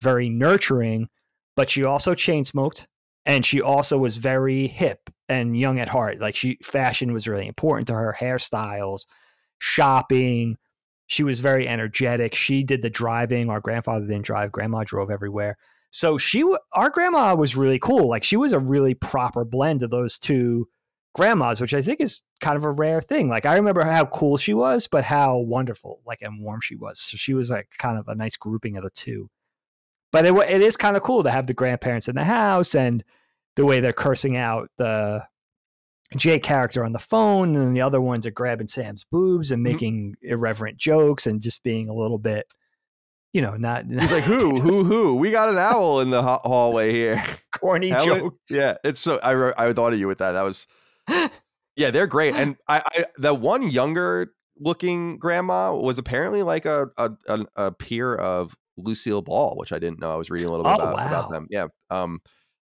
very nurturing, but she also chain smoked, and she also was very hip and young at heart. Like fashion was really important to her, hairstyles, shopping, She was very energetic. She did the driving. Our grandfather didn't drive. Grandma drove everywhere. So our grandma was really cool. Like, she was a really proper blend of those two grandmas, which I think is kind of a rare thing. Like, I remember how cool she was, but how wonderful, like, and warm she was. So she was like kind of a nice grouping of the two. But it is kind of cool to have the grandparents in the house, and the way they're cursing out the Jake character on the phone, and the other ones are grabbing Sam's boobs and making irreverent jokes and just being a little bit, not. He's like, who? We got an owl in the hallway here. Corny jokes. Yeah, it's so. I thought of you with that. That was. Yeah, they're great. And the one younger looking grandma was apparently like a peer of Lucille Ball, which I didn't know. I was reading a little bit about them. Yeah,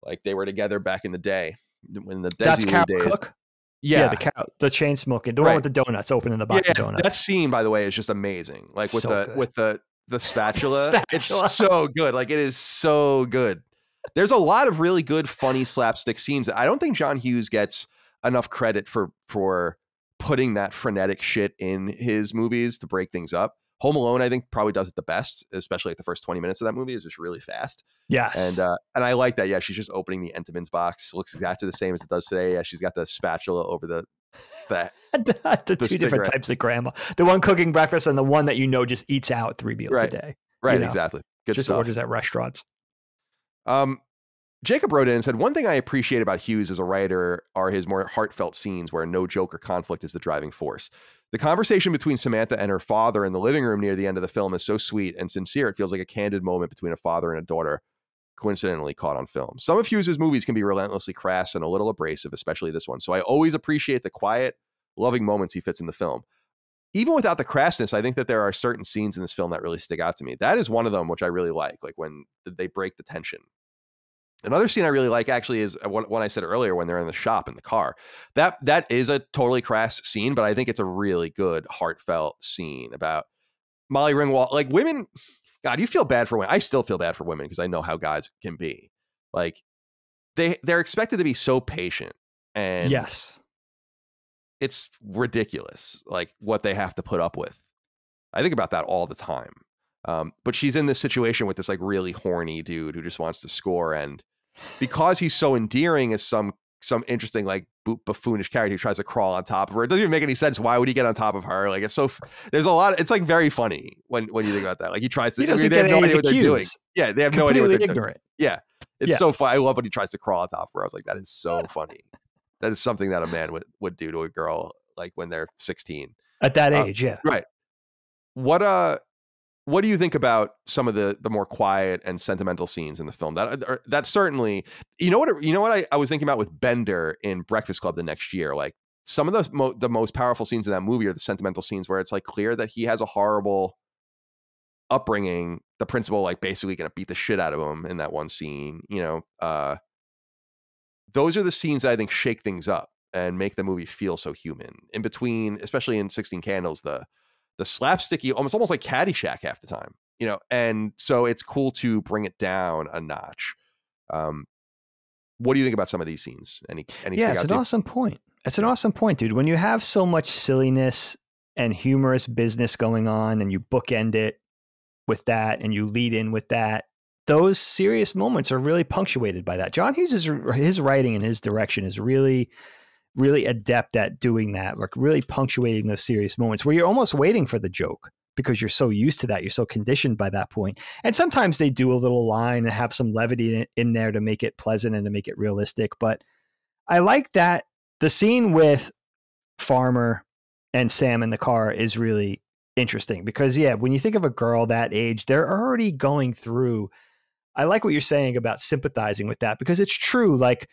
like they were together back in the day when the Desi That's Carol days. Cook. Yeah, the chain smoking, the one with the donuts, opening the box of donuts. That scene, by the way, is just amazing. Like with the spatula, it's so good. Like, it is so good. There's a lot of really good, funny slapstick scenes. I don't think John Hughes gets enough credit for putting that frenetic shit in his movies to break things up. Home Alone, I think, probably does it the best, especially like the first 20 minutes of that movie is just really fast. Yes. And I like that. Yeah, she's just opening the Entenmann's box. It looks exactly the same as it does today. Yeah, she's got the spatula over the two different types of grandma. The one cooking breakfast and the one that just eats out 3 meals a day. Right, exactly. Good just stuff. Orders at restaurants. Jacob wrote in and said, one thing I appreciate about Hughes as a writer are his more heartfelt scenes where no joke or conflict is the driving force. The conversation between Samantha and her father in the living room near the end of the film is so sweet and sincere. It feels like a candid moment between a father and a daughter, coincidentally caught on film. Some of Hughes's movies can be relentlessly crass and a little abrasive, especially this one. So I always appreciate the quiet, loving moments he fits in the film. Even without the crassness, I think that there are certain scenes in this film that really stick out to me. That is one of them, which I really like when they break the tension. Another scene I really like actually is one I said earlier when they're in the shop in the car. That is a totally crass scene, but I think it's a really good, heartfelt scene about Molly Ringwald. Like, women, God, you feel bad for women. I still feel bad for women because I know how guys can be. Like, they're expected to be so patient, and yes, it's ridiculous, like what they have to put up with. I think about that all the time. But she's in this situation with this like really horny dude who just wants to score, and because he's so endearing as some interesting like buffoonish character who tries to crawl on top of her. It doesn't even make any sense. Why would he get on top of her? Like, there's a lot. It's like very funny when you think about that. Like, he tries to. They have no idea what they're doing. Yeah, they have no idea what they're ignorant. Doing. Yeah, it's so funny. I love when he tries to crawl on top of her. I was like, that is so funny. That is something that a man would do to a girl like when they're 16 at that age. Yeah, right. What do you think about some of the more quiet and sentimental scenes in the film? That certainly, you know what I was thinking about with Bender in Breakfast Club the next year. Like, some of the most powerful scenes in that movie are the sentimental scenes where it's like clear that he has a horrible upbringing. The principal like basically going to beat the shit out of him in that one scene. Those are the scenes that I think shake things up and make the movie feel so human. In between, especially in 16 Candles, the slapsticky, almost like Caddyshack half the time, and so it's cool to bring it down a notch. What do you think about some of these scenes? Yeah, it's an awesome point. It's an awesome point, dude. When you have so much silliness and humorous business going on, and you bookend it with that, and you lead in with that, those serious moments are really punctuated by that. John Hughes, his writing and his direction is really, really adept at doing that, like really punctuating those serious moments where you're almost waiting for the joke because you're so used to that. You're so conditioned by that point. And sometimes they do a little line and have some levity in there to make it pleasant and to make it realistic. But I like that the scene with Farmer and Sam in the car is really interesting because, yeah, when you think of a girl that age, they're already going through. I like what you're saying about sympathizing with that because it's true. Like,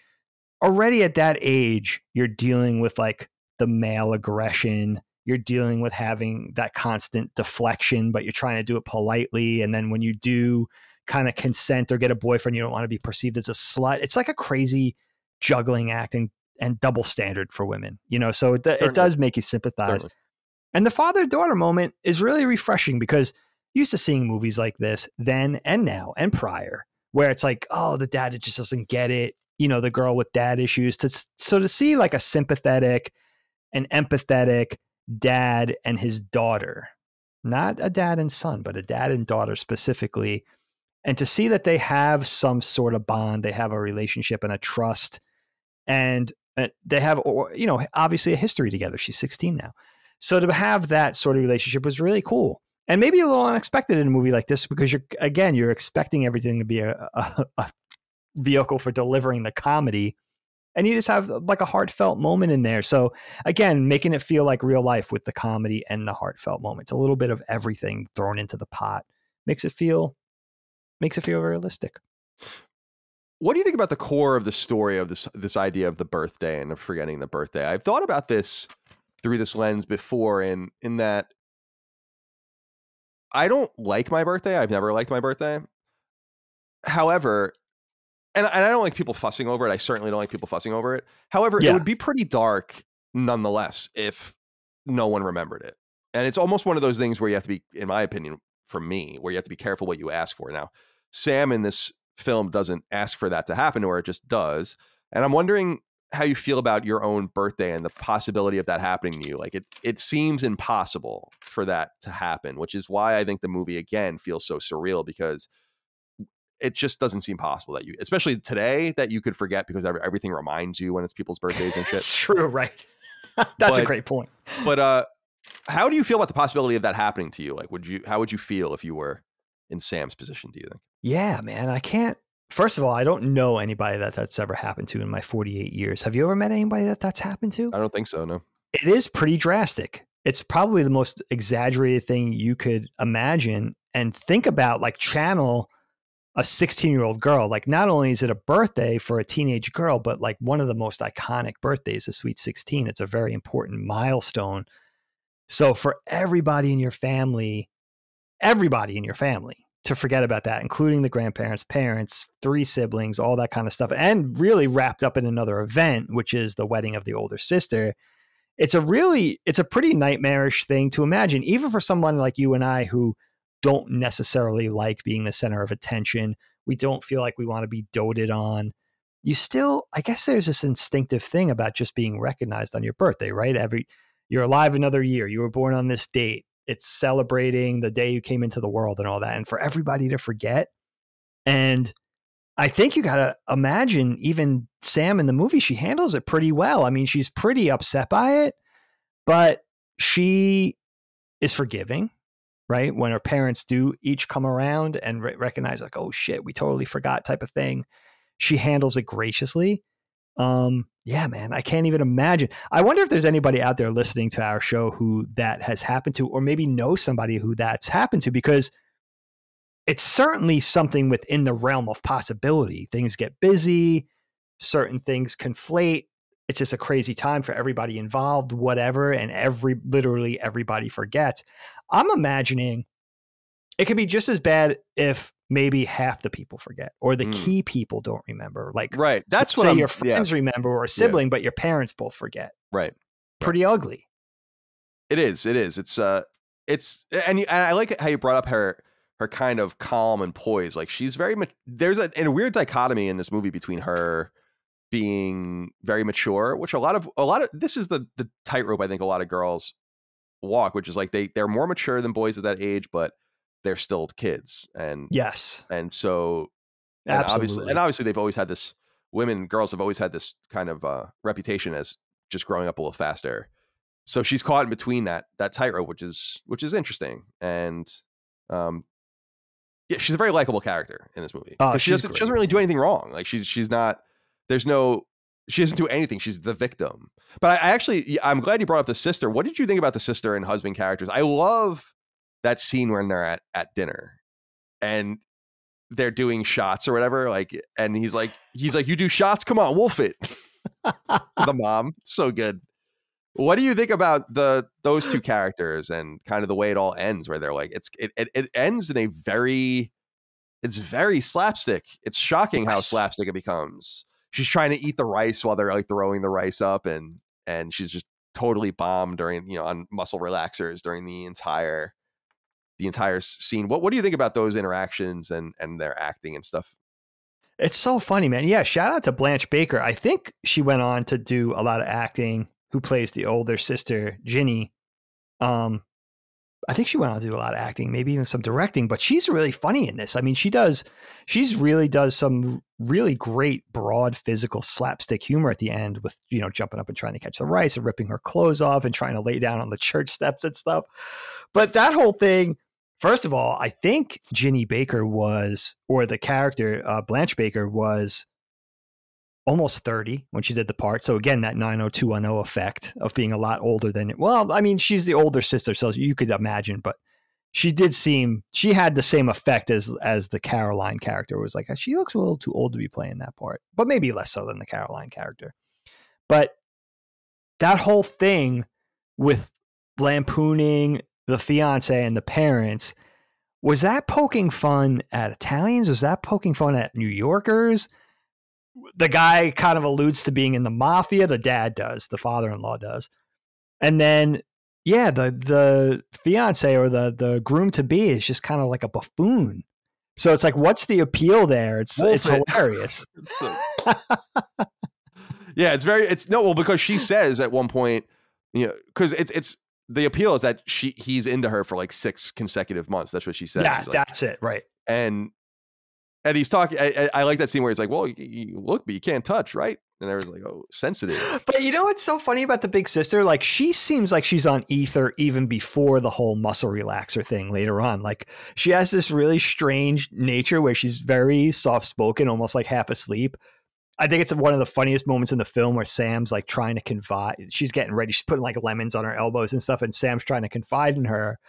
already at that age, you're dealing with like the male aggression. You're dealing with having that constant deflection, but you're trying to do it politely. And then when you do kind of consent or get a boyfriend, you don't want to be perceived as a slut. It's like a crazy juggling act and double standard for women, so it does make you sympathize. Certainly. And the father-daughter moment is really refreshing because you're used to seeing movies like this then and now and prior, where it's like, oh, the dad just doesn't get it. The girl with dad issues. So to see like a sympathetic and empathetic dad and his daughter not a dad and son, but a dad and daughter specifically. And to see that they have some sort of bond, they have a relationship and a trust, and they have, you know, obviously a history together. She's 16 now. So to have that sort of relationship was really cool. And maybe a little unexpected in a movie like this, because you're expecting everything to be a vehicle for delivering the comedy. And you just have like a heartfelt moment in there. So again, making it feel like real life with the comedy and the heartfelt moments, a little bit of everything thrown into the pot makes it feel realistic. What do you think about the core of the story of this idea of the birthday and of forgetting the birthday? I've thought about this through this lens before, in that I don't like my birthday. I've never liked my birthday. However, and I don't like people fussing over it. I certainly don't like people fussing over it. However, it would be pretty dark nonetheless if no one remembered it. And it's almost one of those things where you have to be, in my opinion, from me, where you have to be careful what you ask for. Now, Sam in this film doesn't ask for that to happen, or it just does. And I'm wondering how you feel about your own birthday and the possibility of that happening to you. Like it seems impossible for that to happen, which is why I think the movie again feels so surreal, because it just doesn't seem possible that you, especially today, that you could forget, because everything reminds you when it's people's birthdays and shit. It's true, right? That's a great point. But how do you feel about the possibility of that happening to you? Like, how would you feel if you were in Sam's position, do you think? Yeah, man, I can't. First of all, I don't know anybody that's ever happened to in my 48 years. Have you ever met anybody that's happened to? I don't think so, no. It is pretty drastic. It's probably the most exaggerated thing you could imagine, and think about, like, channel a 16-year-old girl. Like, not only is it a birthday for a teenage girl, but like one of the most iconic birthdays, the Sweet 16. It's a very important milestone. So for everybody in your family to forget about that, including the grandparents, parents, 3 siblings, all that kind of stuff, and really wrapped up in another event, which is the wedding of the older sister. It's a pretty nightmarish thing to imagine, even for someone like you and I, who don't necessarily like being the center of attention. We don't feel like we want to be doted on. You still, I guess there's this instinctive thing about just being recognized on your birthday, right? You're alive another year. You were born on this date. It's celebrating the day you came into the world and all that. And for everybody to forget. And I think you got to imagine, even Sam in the movie, she handles it pretty well. I mean, she's pretty upset by it, but she is forgiving, right? When her parents do each come around and recognize, like, oh shit, we totally forgot, type of thing. She handles it graciously. Yeah, man, I can't even imagine. I wonder if there's anybody out there listening to our show who that has happened to, or maybe know somebody who that's happened to, because it's certainly something within the realm of possibility. Things get busy, certain things conflate. It's just a crazy time for everybody involved, whatever, and literally everybody forgets. I'm imagining it could be just as bad if maybe half the people forget, or the key people don't remember. Like, right. That's what your friends remember, or a sibling, but your parents both forget. Right. Pretty ugly. It is. It's and I like how you brought up her kind of calm and poise. Like, she's very much, there's a weird dichotomy in this movie between her being very mature, which a lot of this is the tightrope I think a lot of girls walk, which is like they're more mature than boys at that age, but they're still kids. And yes, and so obviously they've always had this, girls have always had this kind of reputation as just growing up a little faster. So she's caught in between that tightrope, which is interesting. And yeah, she's a very likable character in this movie. She doesn't really do anything wrong. Like, she's not, she doesn't do anything. She's the victim. But I'm glad you brought up the sister. What did you think about the sister and husband characters? I love that scene when they're at dinner and they're doing shots or whatever. Like, and he's like, you do shots? Come on, wolf it. The mom. So good. What do you think about those two characters and kind of the way it all ends, where they're like, it ends in it's very slapstick. It's shocking how slapstick it becomes. She's trying to eat the rice while they're like throwing the rice up, and she's just totally bombed during, on muscle relaxers during the entire scene. What do you think about those interactions and their acting and stuff? It's so funny, man. Yeah, shout out to Blanche Baker. I think she went on to do a lot of acting, who plays the older sister, Ginny. I I think she went on to do a lot of acting, maybe even some directing, but she's really funny in this. I mean, she's really does some really great broad physical slapstick humor at the end with, you know, jumping up and trying to catch the rice and ripping her clothes off and trying to lay down on the church steps and stuff. But that whole thing, first of all, I think Ginny Baker was, or the character Blanche Baker was almost 30 when she did the part. So again, that 90210 effect of being a lot older than it. Well, I mean, she's the older sister, so you could imagine, but she had the same effect as the Caroline character. It was like, she looks a little too old to be playing that part, but maybe less so than the Caroline character. But that whole thing with lampooning the fiance and the parents, was that poking fun at Italians? Was that poking fun at New Yorkers? The guy kind of alludes to being in the mafia. The dad does. The father-in-law does. And then, yeah, the fiance or the groom-to-be is just kind of like a buffoon. So it's like, what's the appeal there? It's hilarious. Yeah, because she says at one point, you know, because it's the appeal is that he's into her for like 6 consecutive months. That's what she says. Yeah, like, that's it, right? And he's talking. I like that scene where he's like, "Well, you look, but you can't touch, right?" And everyone's like, "Oh, sensitive." But you know what's so funny about the big sister? Like, she seems like she's on ether even before the whole muscle relaxer thing later on. Like, she has this really strange nature where she's very soft spoken, almost like half asleep. I think it's one of the funniest moments in the film where Sam's like trying to confide. She's getting ready. She's putting like lemons on her elbows and stuff, and Sam's trying to confide in her.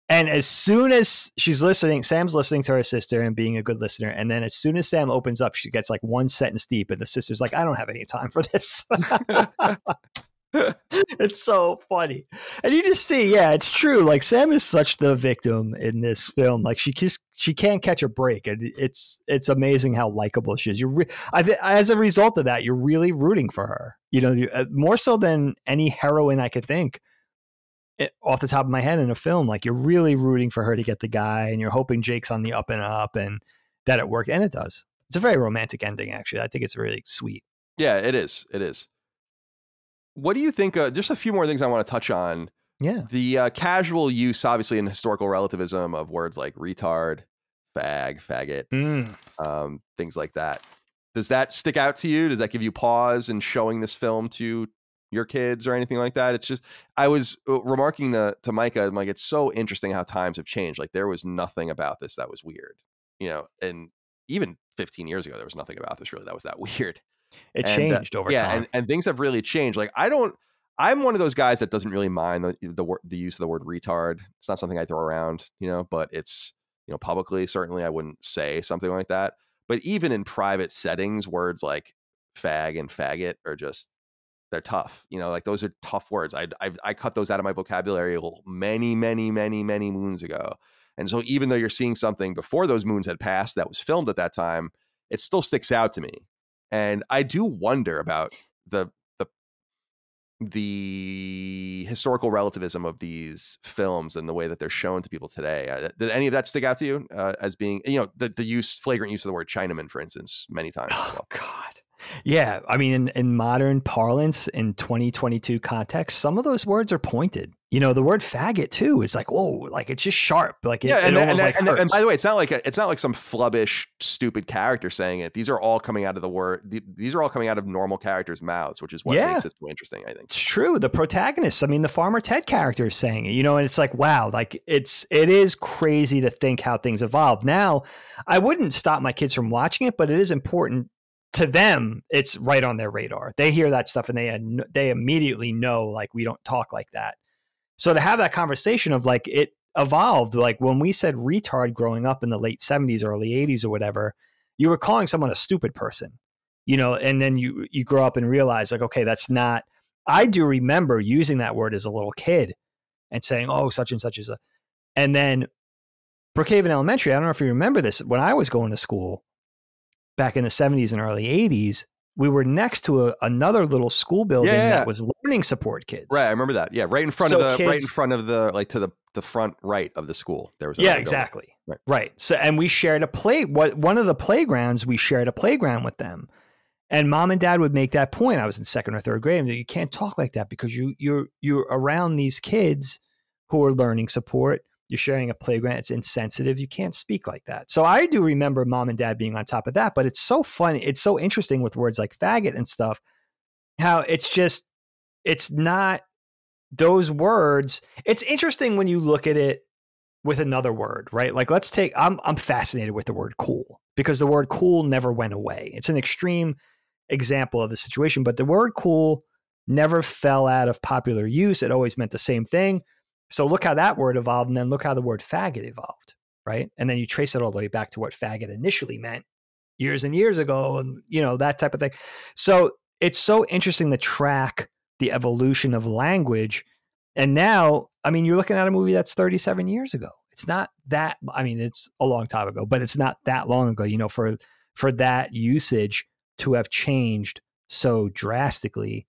And as soon as she's listening, Sam's listening to her sister and being a good listener. And then as soon as Sam opens up, she gets like one sentence deep, and the sister's like, "I don't have any time for this." It's so funny. And you just see, yeah, it's true. Like, Sam is such the victim in this film. Like, she can't catch a break. And it's amazing how likable she is. As a result of that, you're really rooting for her, you know, more so than any heroine I could think. Off the top of my head in a film, like, you're really rooting for her to get the guy, and you're hoping Jake's on the up and up and that it worked. And it does. It's a very romantic ending, actually. I think it's really sweet. Yeah, it is. It is. What do you think? Just a few more things I want to touch on. Yeah. The casual use, obviously, in historical relativism of words like retard, faggot, things like that. Does that stick out to you? Does that give you pause in showing this film to your kids or anything like that? It's just, I was remarking to Micah, I'm like, it's so interesting how times have changed. Like, there was nothing about this that was weird, you know, and even 15 years ago, there was nothing about this really that was that weird. It changed over time. And things have really changed. Like, I'm one of those guys that doesn't really mind the use of the word retard. It's not something I throw around, you know, but it's, you know, publicly, certainly I wouldn't say something like that. But even in private settings, words like fag and faggot are just, they're tough, you know, like, those are tough words. I cut those out of my vocabulary many moons ago. And so even though you're seeing something before those moons had passed that was filmed at that time, it still sticks out to me. And I do wonder about the historical relativism of these films and the way that they're shown to people today. Did any of that stick out to you as being, you know, the flagrant use of the word Chinaman, for instance, many times? Oh, God. Yeah. I mean, in modern parlance, in 2022 context, some of those words are pointed. You know, the word faggot too is like, whoa, like, it's just sharp. Like, and by the way, it's not like some flubbish, stupid character saying it. These are all coming out of these are all coming out of normal characters' mouths, which is what makes it so interesting, I think. It's true. The protagonists, I mean, the Farmer Ted character is saying it, you know, and it's like, wow, like, it is crazy to think how things evolve. Now, I wouldn't stop my kids from watching it, but it is important to them. It's right on their radar. They hear that stuff and they immediately know, like, we don't talk like that. So to have that conversation of, like, it evolved, like, when we said retard growing up in the late 70s, early 80s or whatever, you were calling someone a stupid person, you know, and then you grow up and realize, like, okay, that's not, I do remember using that word as a little kid and saying, oh, such and such is and then Brookhaven Elementary, I don't know if you remember this, when I was going to school back in the 70s and early 80s, we were next to another little school building that was learning support kids. Right, I remember that. Yeah, right in front of the like to the front right of the school. There was exactly. Right. So, and we shared one of the playgrounds, we shared a playground with them. And mom and dad would make that point. I was in second or third grade, and you can't talk like that because you're around these kids who are learning support. You're sharing a playground. It's insensitive. You can't speak like that. So I do remember mom and dad being on top of that, but it's so funny. It's so interesting with words like faggot and stuff, how it's not those words. It's interesting when you look at it with another word, right? Like let's take, I'm fascinated with the word cool because the word cool never went away. It's an extreme example of the situation, but the word cool never fell out of popular use. It always meant the same thing. So look how that word evolved, and then look how the word faggot evolved, right? And then you trace it all the way back to what faggot initially meant years and years ago, and that type of thing. So it's so interesting to track the evolution of language. And now, I mean, you're looking at a movie that's 37 years ago. It's not that, I mean, it's a long time ago, but it's not that long ago, for that usage to have changed so drastically.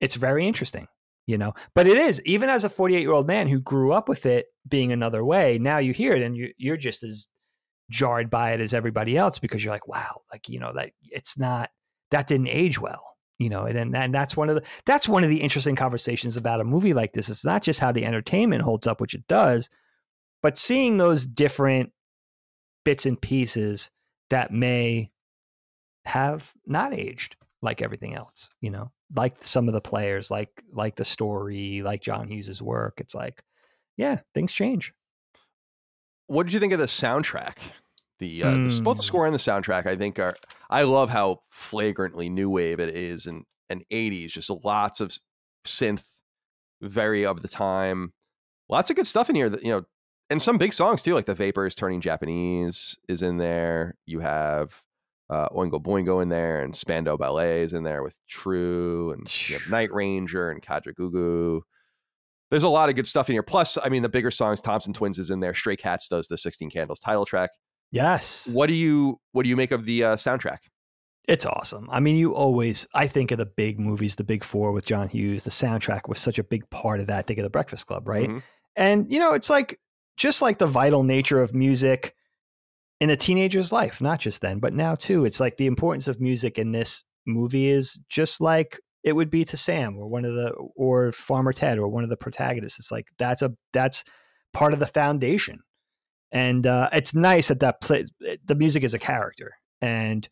It's very interesting, but it is, even as a 48-year-old man who grew up with it being another way, now you hear it and you're just as jarred by it as everybody else because you're like, wow, like, that it's not, that didn't age well, and that's one of the interesting conversations about a movie like this. It's not just how the entertainment holds up, which it does, but seeing those different bits and pieces that may have not aged like everything else, like some of the players, like the story, like John Hughes's work. It's like, yeah, things change. What did you think of the soundtrack? Both the score and the soundtrack, I think I love how flagrantly new wave it is, and 80s, just lots of synth, very of the time, lots of good stuff in here that, and some big songs too, like The Vapors Turning Japanese is in there. You have Oingo Boingo in there, and Spandau Ballet is in there with True, and you have Night Ranger and Kajagoogoo. There's a lot of good stuff in here. Plus, I mean, the bigger songs, Thompson Twins is in there. Stray Cats does the 16 Candles title track. Yes. What do you make of the soundtrack? It's awesome. I mean, I think of the big movies, the big four with John Hughes. The soundtrack was such a big part of that. I think of The Breakfast Club, right? Mm-hmm. And, it's like, just like the vital nature of music in a teenager's life, not just then, but now too. It's like the importance of music in this movie is just like it would be to Sam or Farmer Ted or one of the protagonists. It's like, that's part of the foundation. And it's nice that the music is a character. And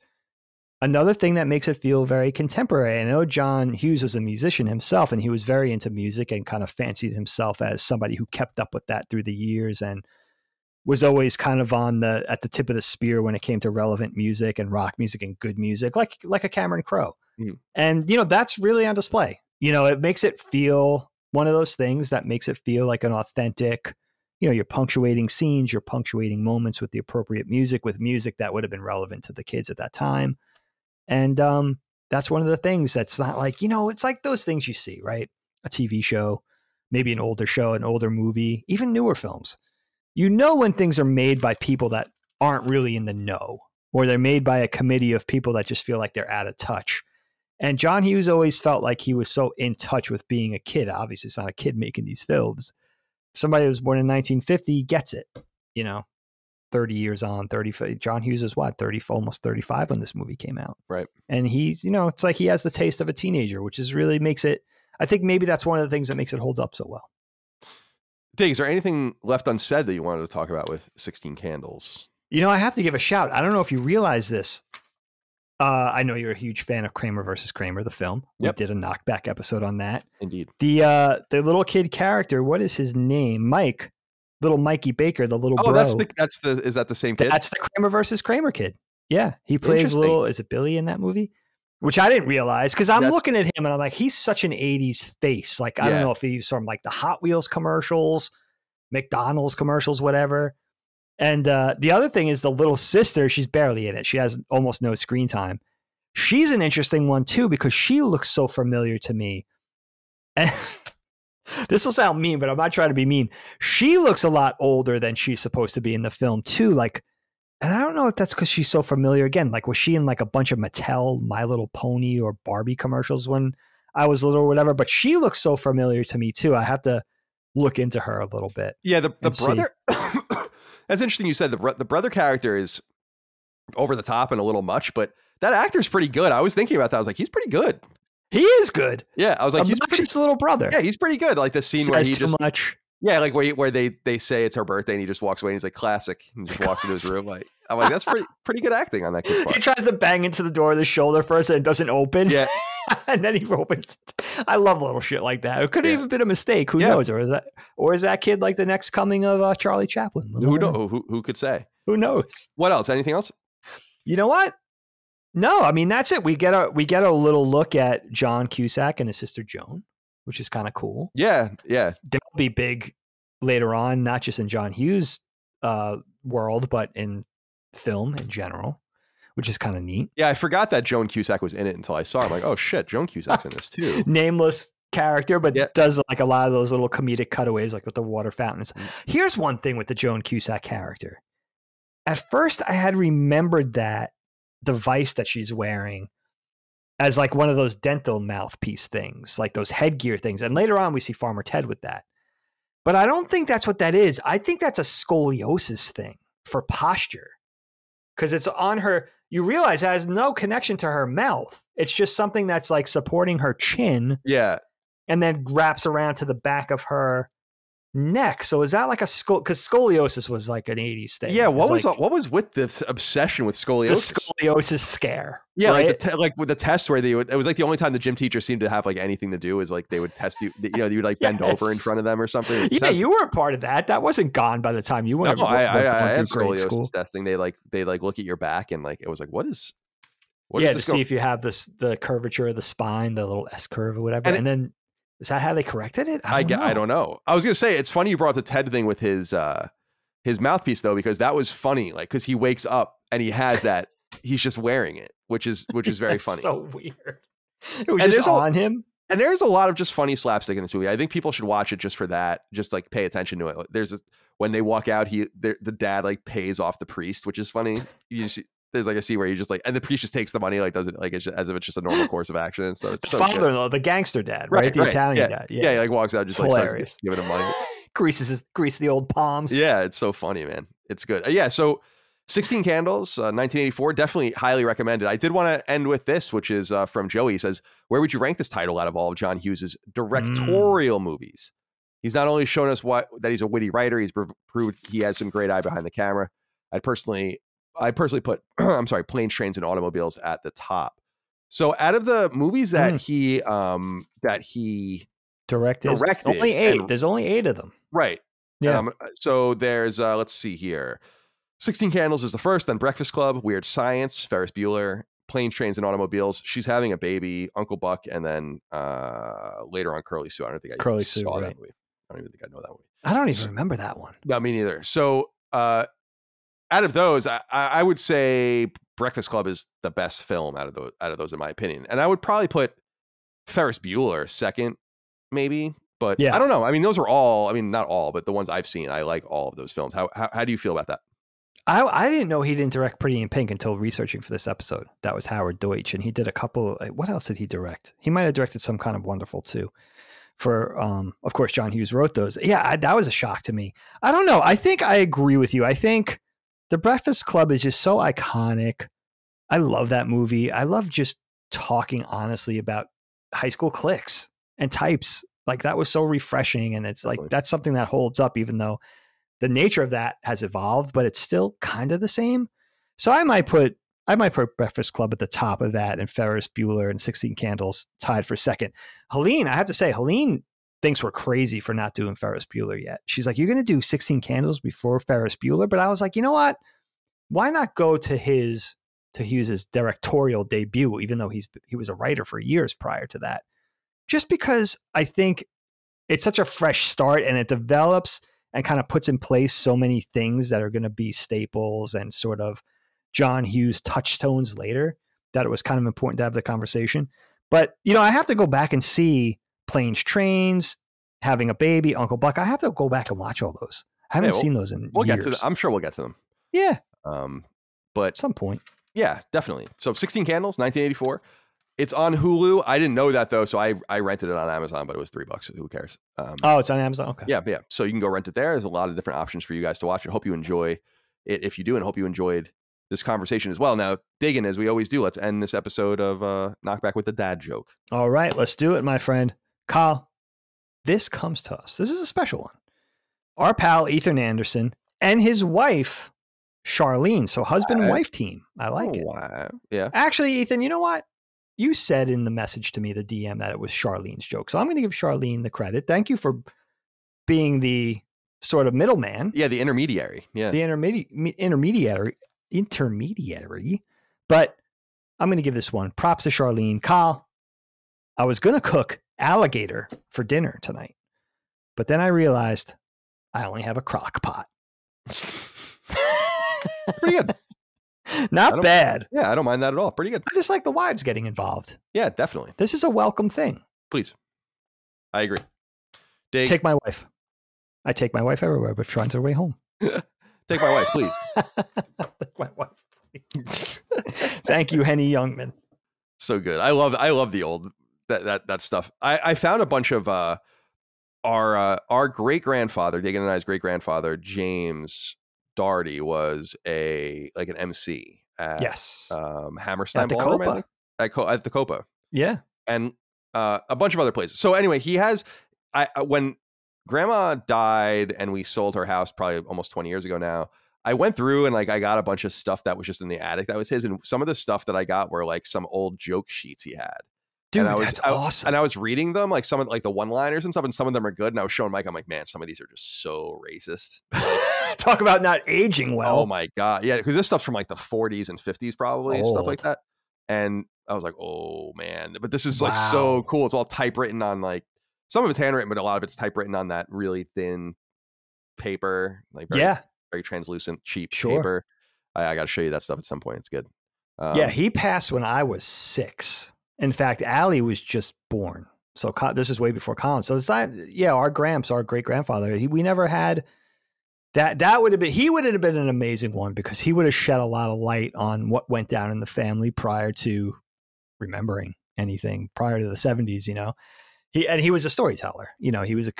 another thing that makes it feel very contemporary. I know John Hughes was a musician himself, and he was very into music and kind of fancied himself as somebody who kept up with that through the years and was always kind of at the tip of the spear when it came to relevant music and rock music and good music, like a Cameron Crowe. Mm. And, that's really on display. It makes it feel one of those things that makes it feel like an authentic, you're punctuating scenes, you're punctuating moments with the appropriate music, with music that would have been relevant to the kids at that time. And that's one of the things that's not like, it's like those things you see, right? A TV show, maybe an older show, an older movie, even newer films. When things are made by people that aren't really in the know, or they're made by a committee of people that just feel like they're out of touch. And John Hughes always felt like he was so in touch with being a kid. Obviously, it's not a kid making these films. Somebody who was born in 1950 gets it, 30 years on, 30. John Hughes was what, 30, almost 35 when this movie came out. Right. And he's, it's like he has the taste of a teenager, which is really makes it, I think maybe that's one of the things that makes it hold up so well. Dig, is there anything left unsaid that you wanted to talk about with 16 Candles? I have to give a shout. I don't know if you realize this. I know you're a huge fan of Kramer versus Kramer, the film. Yep. We did a KnockBack episode on that. Indeed. The little kid character, what is his name? Mike, little Mikey Baker, the little bro. Is that the same kid? That's the Kramer versus Kramer kid. Yeah, he plays is it Billy in that movie? Which I didn't realize because I'm looking at him and I'm like, he's such an 80s face. Like, I don't know if he's from like the Hot Wheels commercials, McDonald's commercials, whatever. And the other thing is the little sister, she's barely in it. She has almost no screen time. She's an interesting one too because she looks so familiar to me. And this will sound mean, but I'm not trying to be mean. She looks a lot older than she's supposed to be in the film too. Like, and I don't know if that's because she's so familiar. Again, like, was she in like a bunch of Mattel, My Little Pony, or Barbie commercials when I was little or whatever? But she looks so familiar to me too. I have to look into her a little bit. Yeah, the brother. That's interesting. You said the brother character is over the top and a little much, but that actor's pretty good. I was thinking about that. I was like, he's pretty good. He is good. Yeah, I was like, he's just little brother. Yeah, he's pretty good. Like the scene where he too just much. Yeah, like where they say it's her birthday and he just walks away and he's like, classic, and just walks into his room. Like, I'm like, that's pretty good acting on that kid's part. He tries to bang into the door of the shoulder first and it doesn't open. Yeah. And then he opens it. I love little shit like that. It could have even been a mistake. Who knows? Or is that kid like the next coming of Charlie Chaplin? Who could say? Who knows? What else? Anything else? You know what? No, I mean, that's it. We get a little look at John Cusack and his sister Joan, which is kind of cool. Yeah. They'll be big later on, not just in John Hughes' world, but in film in general, which is kind of neat. Yeah, I forgot that Joan Cusack was in it until I saw it. I'm like, oh shit, Joan Cusack's in this too. Nameless character, but does like a lot of those little comedic cutaways, like with the water fountains. Here's one thing with the Joan Cusack character. At first, I had remembered that device that she's wearing as like one of those dental mouthpiece things, like those headgear things. And later on, we see Farmer Ted with that. But I don't think that's what that is. I think that's a scoliosis thing for posture. Because it's on her, you realize it has no connection to her mouth. It's just something that's like supporting her chin. Yeah. And then wraps around to the back of her neck. So is that like a because scoliosis was like an 80s thing? Yeah, what was with this obsession with scoliosis? The scoliosis scare. Yeah, right? like with the tests where it was like the only time the gym teacher seemed to have like anything to do is like they would test you. You know, you would like bend over in front of them or something. You were a part of that. That wasn't gone by the time you went. No, I had scoliosis school testing. They look at your back and like it was like what is to see if you have the curvature of the spine, the little S curve or whatever, and then. Is that how they corrected it? I don't know. I was gonna say it's funny you brought up the Ted thing with his mouthpiece though, because that was funny. Like, because he wakes up and he has that, he's just wearing it, which is very funny. So weird. It was just on him. And there's a lot of just funny slapstick in this movie. I think people should watch it just for that. Just like pay attention to it. When they walk out, the dad like pays off the priest, which is funny. You see. There's like a scene where you just like, and the priest just takes the money, like does it like as if it's just a normal course of action. So it's so father-in-law, the gangster dad, right? The Italian dad. Yeah, he like walks out, just like starts giving him money, grease the old palms. Yeah, it's so funny, man. It's good. Yeah, so 16 Candles, 1984, definitely highly recommended. I did want to end with this, which is from Joey. He says, "Where would you rank this title out of all of John Hughes's directorial movies? He's not only shown us that he's a witty writer, he's proved he has some great eye behind the camera. I personally put, Planes, Trains, and Automobiles at the top. So out of the movies that he directed only 8. There's only 8 of them. Right. Yeah. So there's, let's see here. 16 Candles is the first, then Breakfast Club, Weird Science, Ferris Bueller, Planes, Trains, and Automobiles, She's Having a Baby, Uncle Buck, and then later on Curly Sue. I don't think I saw that movie. I don't even think I know that movie. I don't even remember that one. No, me neither. So, out of those, I would say Breakfast Club is the best film out of those, in my opinion. And I would probably put Ferris Bueller second, maybe. But I don't know. I mean, those are all. I mean, not all, but the ones I've seen, I like all of those films. How do you feel about that? I didn't know he didn't direct Pretty in Pink until researching for this episode. That was Howard Deutsch, and he did a couple. What else did he direct? He might have directed Some Kind of Wonderful too. For of course, John Hughes wrote those. Yeah, that was a shock to me. I don't know. I think I agree with you. I think The Breakfast Club is just so iconic. I love that movie. I love just talking honestly about high school cliques and types. Like, that was so refreshing. And it's like, that's something that holds up, even though the nature of that has evolved, but it's still kind of the same. So I might put Breakfast Club at the top of that, and Ferris Bueller and 16 Candles tied for second. Helene, I have to say, Helene thinks we're crazy for not doing Ferris Bueller yet. She's like, you're going to do 16 Candles before Ferris Bueller? But I was like, you know what? Why not go to Hughes's directorial debut, even though he was a writer for years prior to that? Just because I think it's such a fresh start, and it develops and kind of puts in place so many things that are going to be staples and sort of John Hughes touchstones later, that it was kind of important to have the conversation. But, I have to go back and see Planes, Trains, Having a Baby, Uncle Buck. I have to go back and watch all those. I haven't seen those in years. Get to them. I'm sure we'll get to them. Yeah. But at some point. Yeah, definitely. So 16 Candles, 1984. It's on Hulu. I didn't know that though, so I rented it on Amazon, but it was $3. Who cares? It's on Amazon. Okay. Yeah. So you can go rent it there. There's a lot of different options for you guys to watch it. Hope you enjoy it if you do, and hope you enjoyed this conversation as well. Now, digging as we always do, let's end this episode of KnockBack with the dad joke. All right, let's do it, my friend. Kyle, this comes to us. This is a special one. our pal Ethan Anderson and his wife, Charlene. So husband and wife team. I like it. Wow. Yeah. Actually, Ethan, you know what? You said in the message to me, the DM, that it was Charlene's joke. So I'm going to give Charlene the credit. Thank you for being the sort of middleman. Yeah, the intermediary. Yeah. The intermediary. But I'm going to give this one. Props to Charlene. Kyle, I was going to cook alligator for dinner tonight, but then I realized I only have a crock pot. Pretty good. Not bad. Yeah, I don't mind that at all. Pretty good. I just like the wives getting involved. Yeah, definitely. This is a welcome thing. Please. I agree. Dig. Take my wife. I take my wife everywhere, but trying to way home. Take my wife, please. Take my wife, please. Thank you, Henny Youngman. So good. I love the old that stuff. I found a bunch of our great grandfather, Dagan and I's great grandfather, James Doherty, was an MC at Hammerstein at the Ballroom, Copa. At the Copa. Yeah. And a bunch of other places. So anyway, he has when Grandma died and we sold her house probably almost 20 years ago now, I went through and I got a bunch of stuff that was just in the attic that was his, and some of the stuff that I got were some old joke sheets he had. Dude, that's awesome. And I was reading them, some of the one-liners and stuff, and some of them are good. And I was showing Mike, I'm like, man, some of these are just so racist. Talk about not aging well. Oh my God. Yeah, because this stuff's from the 40s and 50s probably, and stuff like that. And I was like, oh man. But this is so cool. It's all typewritten on some of it's handwritten, but a lot of it's typewritten on that really thin paper, very translucent, cheap paper. I got to show you that stuff at some point. It's good. Yeah, he passed when I was 6. In fact, Allie was just born. So this is way before Colin. So it's not, our Gramps, our great grandfather, we never had that. He would have been an amazing one because he would have shed a lot of light on what went down in the family prior to remembering anything prior to the 70s, He was a storyteller. He was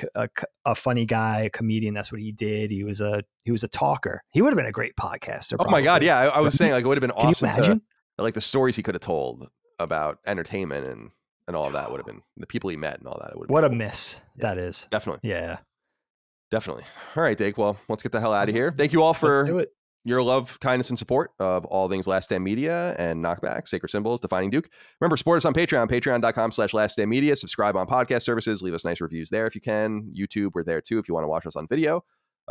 a funny guy, a comedian. That's what he did. He was a talker. He would have been a great podcaster. Oh my God, yeah. I was saying it would have been awesome to the stories he could have told about entertainment and all of that would have been the people he met and all that. What a miss that is. Definitely. Yeah. Definitely. All right, Dake. Well, let's get the hell out of here. Thank you all for your love, kindness, and support of all things Last Stand Media and KnockBack, Sacred Symbols, Defining Duke. Remember, support us on Patreon, patreon.com/laststandmedia. Subscribe on podcast services. Leave us nice reviews there if you can. YouTube, we're there too if you want to watch us on video.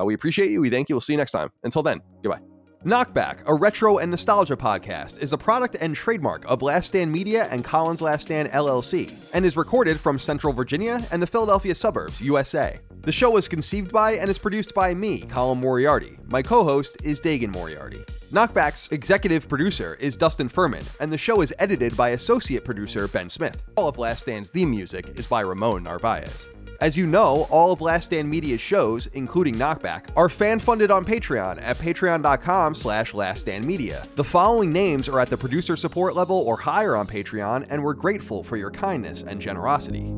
We appreciate you. We thank you. We'll see you next time. Until then, goodbye. KnockBack, a retro and nostalgia podcast, is a product and trademark of Last Stand Media and Collins Last Stand LLC, and is recorded from Central Virginia and the Philadelphia suburbs, USA. The show was conceived by and is produced by me, Colin Moriarty. My co-host is Dagan Moriarty. KnockBack's executive producer is Dustin Furman, and the show is edited by associate producer Ben Smith. All of Last Stand's theme music is by Ramon Narvaez. As you know, all of Last Stand Media's shows, including KnockBack, are fan-funded on Patreon at patreon.com/laststandmedia. The following names are at the producer support level or higher on Patreon, and we're grateful for your kindness and generosity.